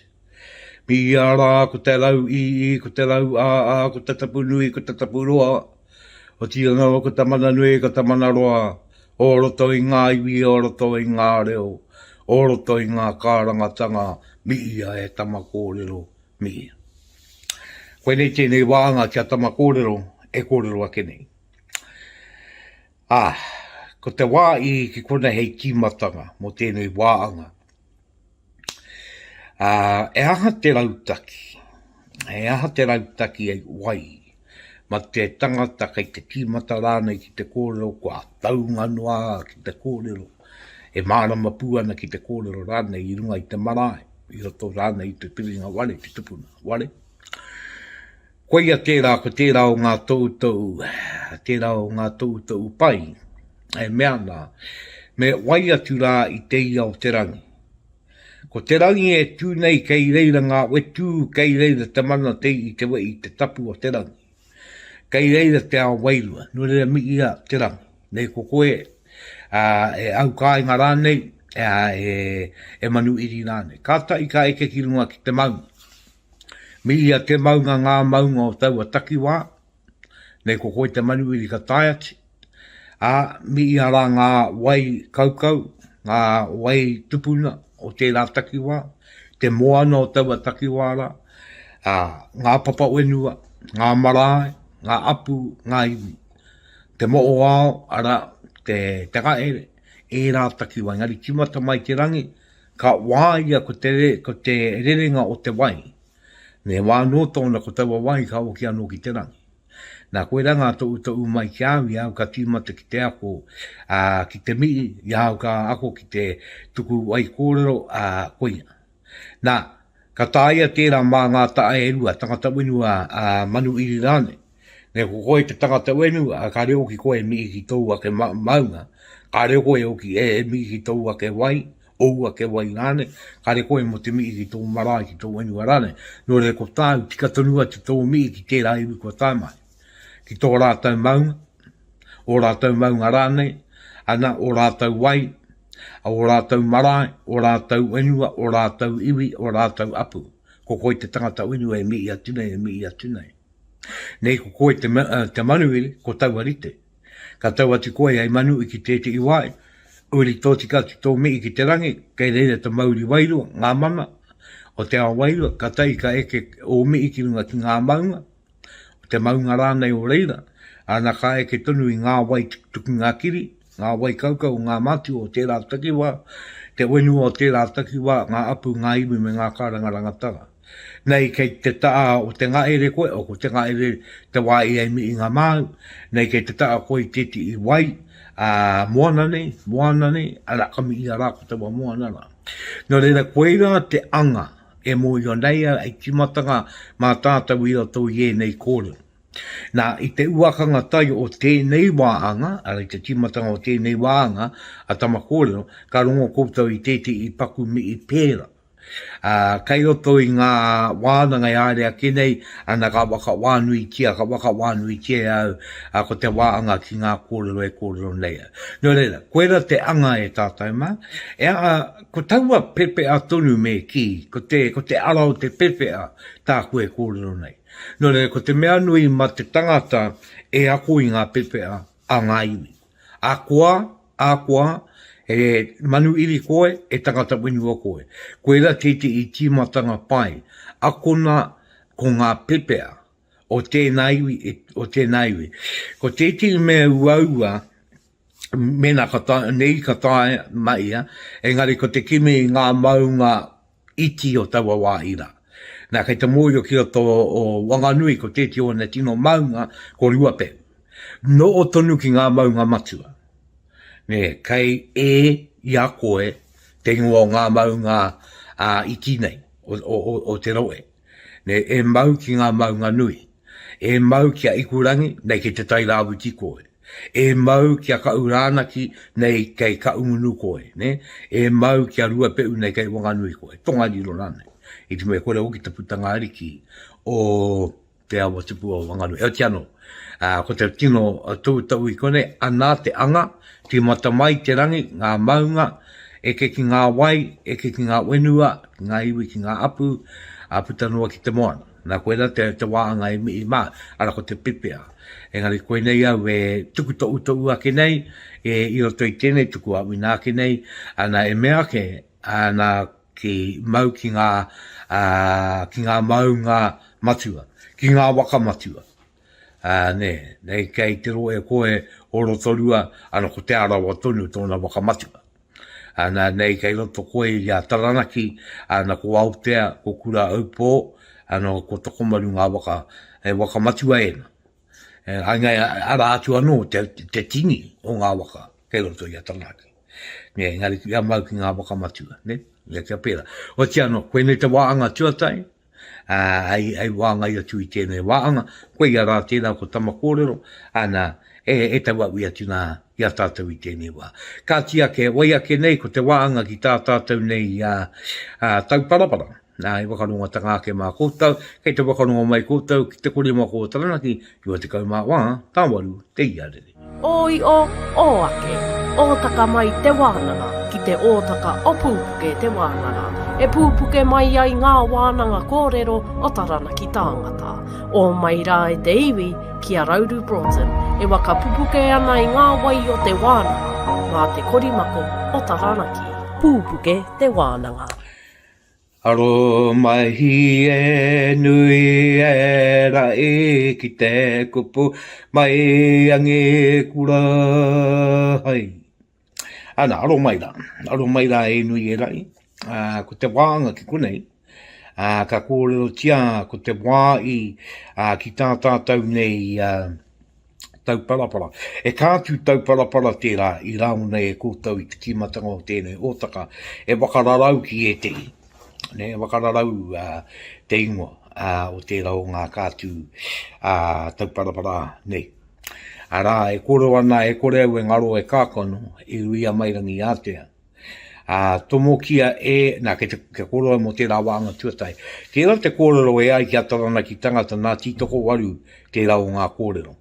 Mi ara ko te lau I, ko te lau a, ko te tapunui, ko te tapuroa. O tia ngā ko te mana nui, ko te mana roa. O roto I ngā iwi, o roto I ngā reo. O roto I ngā kārangatanga, mihi e tama kōrero, mihi. Koe nei tēnei wāhanga kia tama kōrero, e kōrero ake nei. Ko te wā I ki kona hei kimatanga mo tēnei wāhanga. E aha te rautaki. E aha te rautaki e wai. Ma te tangata kei te kimata rānei ki te kōrero, kua taunga noa ki te kōrero. E mārama puana ki te kōrero rānei I runga I te marae. I roto rānei I te piringa wale, te tūpuna wale. Koe ia tērā ko tērā o ngā tōutau pai, e mea nā, me wai atu rā I te ia o te rangi. Ko te rangi e tū nei kei reira ngā wetu, kei reira te mana te I te wei I te tapu o te rangi. Kei reira te ao wairua, no reira mi ia te rangi. Nei ko koe, e au kāinga rānei, e manu iri rānei. Ka tai ka eke ki runga ki te maunga. Mi ia te maunga ngā maunga o taua takiwā, nei ko koe te manu iri ka taiati, mi ia rā ngā wai kaukau, ngā wai tūpuna o tērā takiwā, te moana o taua takiwā rā, ngā papa wenua, ngā marae, ngā apu, ngā iwi. Te mo'o ao, ara te kaere, e rā takiwā, ngari kimata mai te rangi, ka wāia ko te rerenga o te wai. Ne wāno tōna ko tawa wai ka o ki anō ki te rangi. Nā koe ranga tōu mai ki awi au ka tīmata ki te ako, ki te mihi, i au ka ako ki te tuku wai kōrero koina. Nā, ka tāia tērā mā ngā tae e rua, tangata wenua manu iri rāne. Ne ko koe te tangata wenu, ka reo ki koe mihi ki tōu ake maunga, ka reo koe o ki mihi ki tōu ake wai, oua ke wai rāne, ka reo koe mo te mihi ki tōu marae ki tōu wenua rāne. Nō re ko tāu tika tonua te tōu mihi ki tērā iwi ko tāu mai. Ki tō rātau maunga, o rātau maunga rānei, ana o rātau wai, o rātau marae, o rātau wenua, o rātau iwi, o rātau apu. Ko koe te tangata wenua e mihi atunei, Nei ko koe te manuiri, ko tauarite. Ka tauati koe ai manu i ki te iwai, uri tō tikati tō mihi ki te rangi, kei reira te mauri wairua, ngā mama, o te ao wairua, ka tai ka eke o mihi ki runga ki ngā maunga, te maunga rānei o reira, ana ka eke tonu i ngā wai tuki ngā kiri, ngā wai kaukau, ngā mati o tērā takiwa, te wenua o tērā takiwa, ngā apu, ngā iwi me ngā kāranga rangatara. Nei kei te taa o te ngā ere koe, o ko te ngā ere te wai ai mi i ngā māu, nei kei te taa koe teti i wai, moana nei, ala kami i a rāko te wa moana rā. No reira koe rā te anga, e mō i o nei ai timatanga mā tātau i o tō ie nei kōrero. Nā, i te uakanga tai o tēnei wāhanga, ara i te timatanga o tēnei wāhanga, a tama kōrero, ka rongo koutou i tēti i paku mi i pēra. Kai roto i ngā wānanga i area kenei, ana ka waka wānui tia au, ko te wāanga ki ngā kōrero nei. No reira, koera te anga e tātai mā, ko taua pepe a tonu me ki, ko te arau te pepe a tā koe kōrero nei. No reira, ko te mea nui ma te tangata e ako i ngā pepe a ngā iwi. A koa, e manu iri koe, e tangata wenua koe. Koe ra tete i tīmatanga pai, akona ko ngā pepea o tēnei iwi. Ko tete i mea uaua, mena nei katai maia, engari ko te kimi i ngā maunga iti o taua wāira. Nā kei te mōio ki roto o wanganui ko tete o na tino maunga ko ruapeu. No o tonu ki ngā maunga matua. Ne, kei i a koe te ingoa o ngā maunga iti nei, o te roe. Ne, e mau ki ngā maunga nui. E mau ki a ikurangi, nei ke te tairawu ti koe. E mau ki a kaurānaki, nei kei kaungunu koe. Ne? E mau ki a ruapeu, nei kei wanganui koe. Tonga riro rane. I te mea kore oki te putanga ariki o te awa tipu o wanganui. Eo tiano, ko te tino tau i kone, anā te anga, ti mata mai te rangi, ngā maunga, eke ki ngā wai, eke ki ngā wenua, ki ngā iwi, ki ngā apu, a putanua ki te moana. Nā koe rā te wāanga e mi i mā, ara ko te pipea. Engari koe nei au e tuku tau ake nei, e i roto i tēnei tuku au i nā ke nei, ana e mea ke, ana ki mau ki ngā maunga matua, ki ngā waka matua. Nei kei te roe koe o rotorua, ana ko te arawa tonu tōna waka matua. Ana nei kei roto koe i a taranaki, ana ko Aotea, ko kura aupō, ana ko tokomaru ngā waka matua ena. Angai ara atu anō te tini o ngā waka, kei roto i a taranaki. Ngari ki a mau ki ngā waka matua, ne? Ia kia pera. O te ano, koe nei te wāanga tuatai, ai wāanga i atu i tēnei wāanga, koe i a rā tēnā ko tama kōrero, ana e tau au i atu nā i a tātou i tēnei wā. Ka tia ke wai ake nei ko te wāanga ki tā tātou nei tau parapara. Nā i wakaronga tanga ake mā kōtau, kei te wakaronga mai kōtau, ki te kore mā kō taranaki, ki wa te kau mā wā, tāwaru, te iarere. Oi o ake, ōtaka mai te wānanga, ki te ōtaka o Pupuke Te Wānanga. E pupuke mai ai ngā wānanga kōrero o taranaki tāngata. O mai rā e te iwi ki a Rauru Broughton, e waka pupuke ana i ngā wai o te wānanga, mā te korimako o taranaki. Pupuke Te Wānanga. Aro mahi e nui e rai ki te kupu mai ange kura hai. Ana, aro mai rā e nui e rai. Ko te wāanga ki kunei, ka kōrero tia ko te wāi ki tātātau nei tauparapara. E kātu tauparapara tērā i rau nei e kōtau i te kimatanga o tēnei ōtaka e wakararau ki e te i. Ne, wakararau te ingoa o tērā o ngā kātu tauparapara nei. Ara, e kōrero ana, e kōrero e ngaro e kākano, e ruia mairangi ātea. Tomo kia e, nā, ke kōrero mo tērā wāhanga tuatahi. Tērā te kōrero e ai ki atarana ki tangata nā tītoko waru tērā o ngā kōrero.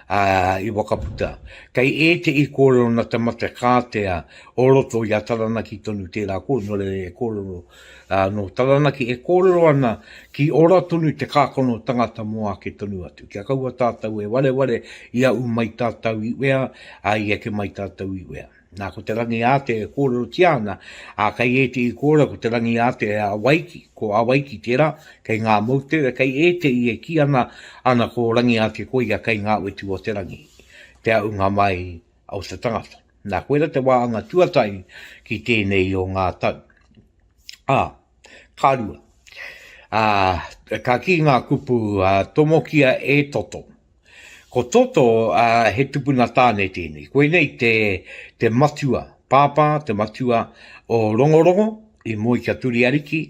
I wakaputa. Kei e te I kōrero na te mate kātea o roto i atarana ki tonu tērā kōrero, e kōrero no taranaki e kōrero ana ki ora tonu te kākono tangata moa ke tonu atu. Kia kaua tātou e wale ia u mai tātou I wea, ai e ke mai tātou I wea. Nā ko te rangi ate e kōrero tiana, kai e te I kōrero ko te rangi ate e a waiki, ko a waiki tērā, kei ngā maute, kai e te I e ki ana ko rangi ate koia kei ngā wetu o te rangi. Te au ngā mai au te tangata. Nā koera te wāhanga tuatahi ki tēnei o ngā tau. Kārua. Ka ki ngā kupu tomo kia e toto. Ko toto he tūpuna tāne tēnei. Koe nei te matua pāpā, te matua o rongorongo, I moi kia turi ariki.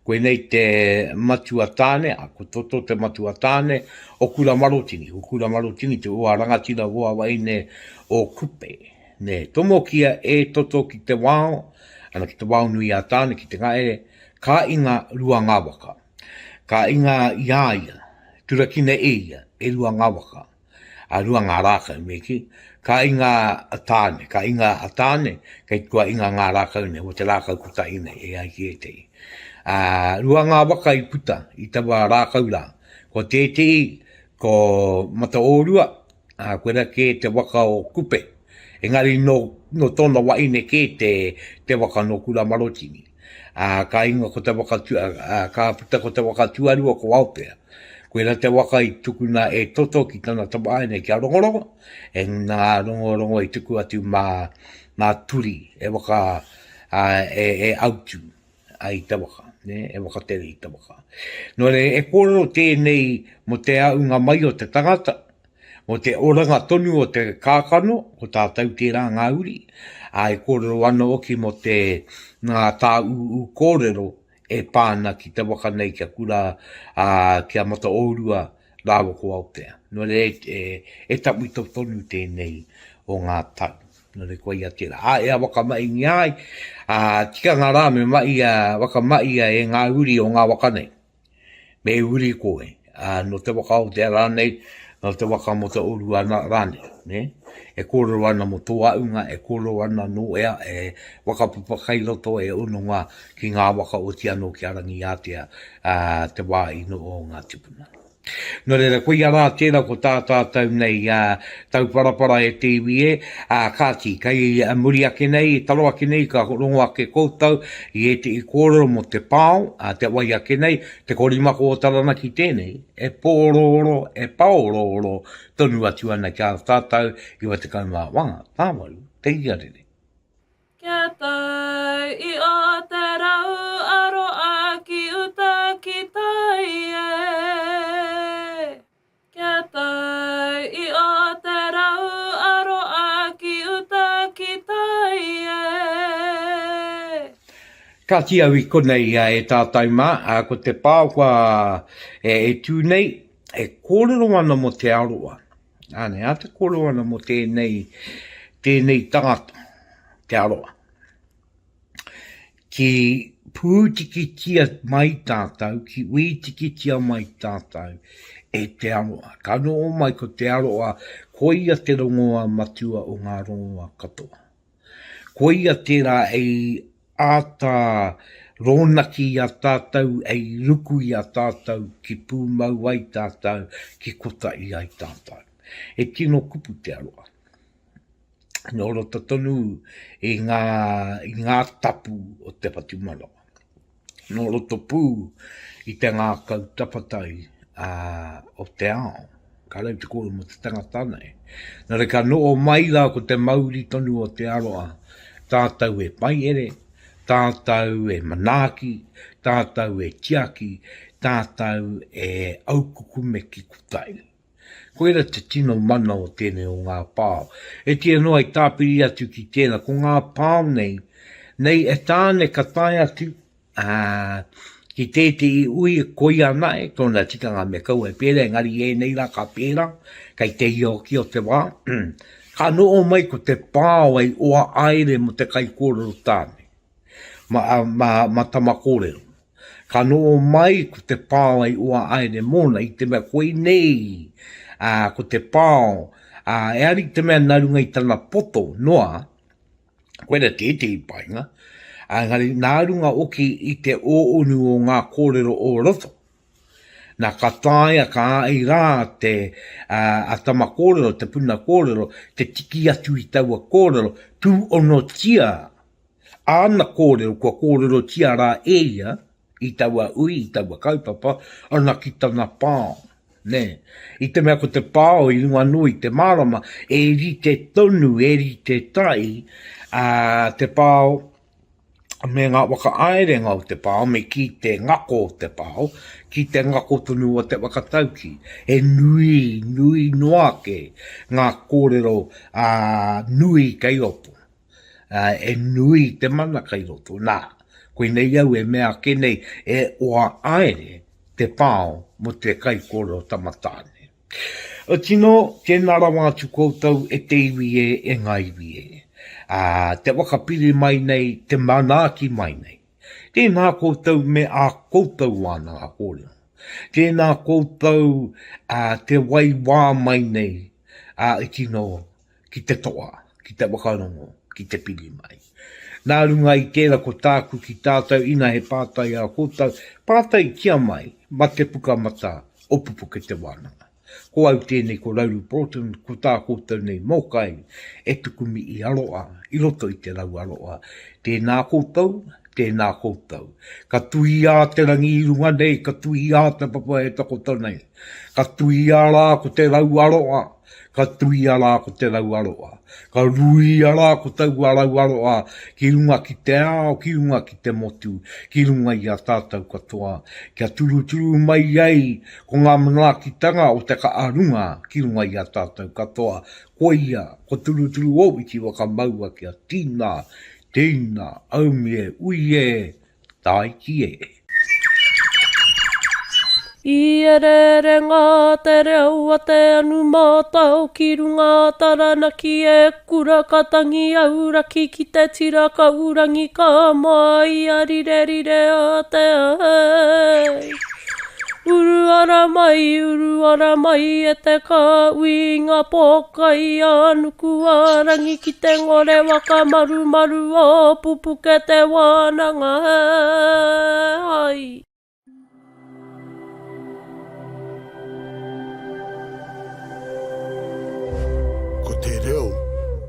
Koe nei te matua tāne, ko toto te matua tāne o kura marotini. O kura marotini te oa rangatira oa waine o kupe. Ne, tomo kia e toto ki te wāo, ana ki te wāo nui a tāne ki te ngaere, ka inga rua ngā waka. Ka inga iaia, turakine eia, e rua ngā waka. A rua ngā rākau meki. Ka inga atāne, kei kua inga ngā rākau ne, o te rākau kuta ine, e ai ki e te I. Rua ngā waka I puta, I tawa rākau rā. Ko tētei, ko mata ōrua, koera ke te waka o kupe. Engari no tōna waine ke te waka no kura marotini. Ka inga ko te waka ka puta ko te waka tuarua ko aupea. Koera te waka I tukuna e toto ki tana tawaene ki a rongorongo. E ngā rongorongo I tuku atu mā turi e waka e autu ai te waka. Ne, e waka tere I te waka. No re e kōrero tēnei mo te aunga mai o te tangata. Mo te oranga tonu o te kākano, ko tātou tērā ngā uri. E kōrero ana oki mo te ngā tā kōrero e pāna ki te waka nei kia kura kia mata ōrua rāwa ko Aotea. No re e tapu I tonu tēnei o ngā tau. No re koia tērā. Ea waka mai ngi ai, tikanga rā me mai waka mai e ngā uri o ngā waka nei. Me uri koe. No te waka o te rānei, no te waka mo te ōrua rānei. Ne? E kōrero ana mo tō aunga, e kōrero ana no ea, e whakapapa kai roto e ononga ki ngā waka o te anō ki arangi ātea te wāi no o ngā tūpuna. No reira, koe rā tērā ko tātātau nei tau parapara e te iwi kāti, kai muri ake nei, taro ake nei, ka rongo ake koutou, I te I kōrero mo te pāo, te wai ake nei, te korimako o taranaki tēnei, e pōroro, e paororo, tonu atu ana kia tātau, I wa te kaumā wanga, tāwaru, te iarere. Kia tau I o te rau aro a ki uta ki tai e. Kia tau I o te rau aro a ki uta ki tai e. Ka tia wi konei e tātai mā, ko te pāua e tūnei, e kōrero ana mo te aroa. Ane, te kōrero ana mo tēnei tangata, te aroa. Ki pūtikitia mai tātou, ki wītikitia mai tātou, e te aroa. Ka no mai ko te aroa, koia te rongoa matua o ngā rongoa katoa. Koia tērā ei āta ronaki I a tātou, ei ruku I a tātou, ki pūmau ai tātou, ki kota I ai tātou. E tino kupu te aroa. No rota tonu I ngā tapu o te patumaloa. No roto pū I te ngā kautapatai o te ao. Ka rau te kōrero mo te tangata nei. Nā re ka noo mai la ko te mauri tonu o te aroa. Tātou e pai ere, tātou e manaki, tātou e tiaki, tātou e aukuku me ki kutai. Koera te tino mana o tēnei o ngā pāo. E tia noa i tāpiri atu ki tēnā, ko ngā pāo nei e tāne ka tai atu, ki tēte i ui e koi ana e, tōna tikanga me kau e pēra, engari e nei la ka pēra, kai te ioki o te wā. Ka noo mai ko te pāo ai oa aere mo te kai kōrero tāne, ma tama kōrero. Ka noo mai ko te pāo ai oa aere mōna i te mea koe nei, ko te pāo, e ari te mea narunga i tana poto, noa, koe na tēte i painga, ngari nārunga oki i te ōunu o ngā kōrero o roto. Nā ka tāia ka ai rā te atama kōrero, te puna kōrero, te tiki atu i taua kōrero, tū ono tia, āna kōrero, kua kōrero tia rā eia, i taua ui, i taua kaupapa, ana ki tana pāo. Ne, i te mea ko te pāo i runga nui, te marama, e ri te tonu, e ri te tai, te pāo, me ngā waka aerenga o te pāo, me ki te ngako o te pāo, ki te ngako tonu o te whakatauki, e nui noake ngā kōrero nui kai roto, e nui te mana kai roto, nā, koe nei au e mea kenei e oa aere te pāo mo te kai kōrero tamatāne. O tino, tēnā rawa atu koutou e te iwi e ngā iwi e. Te wakapiri mai nei, te manaki mai nei. Tēnā koutou me a koutou wānanga kōrero. Tēnā koutou te waiwā mai nei, i tino ki te toa, ki te wakarongo, ki te piri mai. Nā runga i tēra ko tāku ki tātou ina he pātai a koutou, pātai kia mai, ma te pukamata o Pupuke Te Wānanga. Ko au tēnei ko Rauru Broughton, ko tā koutou nei mōkai, e tukumi i aroa, i roto i te rau aroa. Tēnā koutou, tēnā koutou. Ka tui a te rangi i runga nei, ka tui a te papa e takoto nei. Ka tui a rā ko te rau aroa, ka tui a rā ko te rau aroa. Ka rui a rā ko tau a rau aroa, ki runga ki te ao, ki runga ki te motu, ki runga i a tātou katoa. Kia turu mai ai, ko ngā manaakitanga o te kaarunga, ki runga i a tātou katoa. Ko ia, ko turu o iti waka maua kia tīna, aumie, uie, tai ki e. I ere ngā te reo a te anu mātau ki runga taranaki e kura katangi auraki ki te tira kaurangi ka mai a rire a te ai. Uru ara mai e te ka uinga pokai anuku arangi ki te ngore waka maru o Pupuke Te Wānanga ai. Ko te reo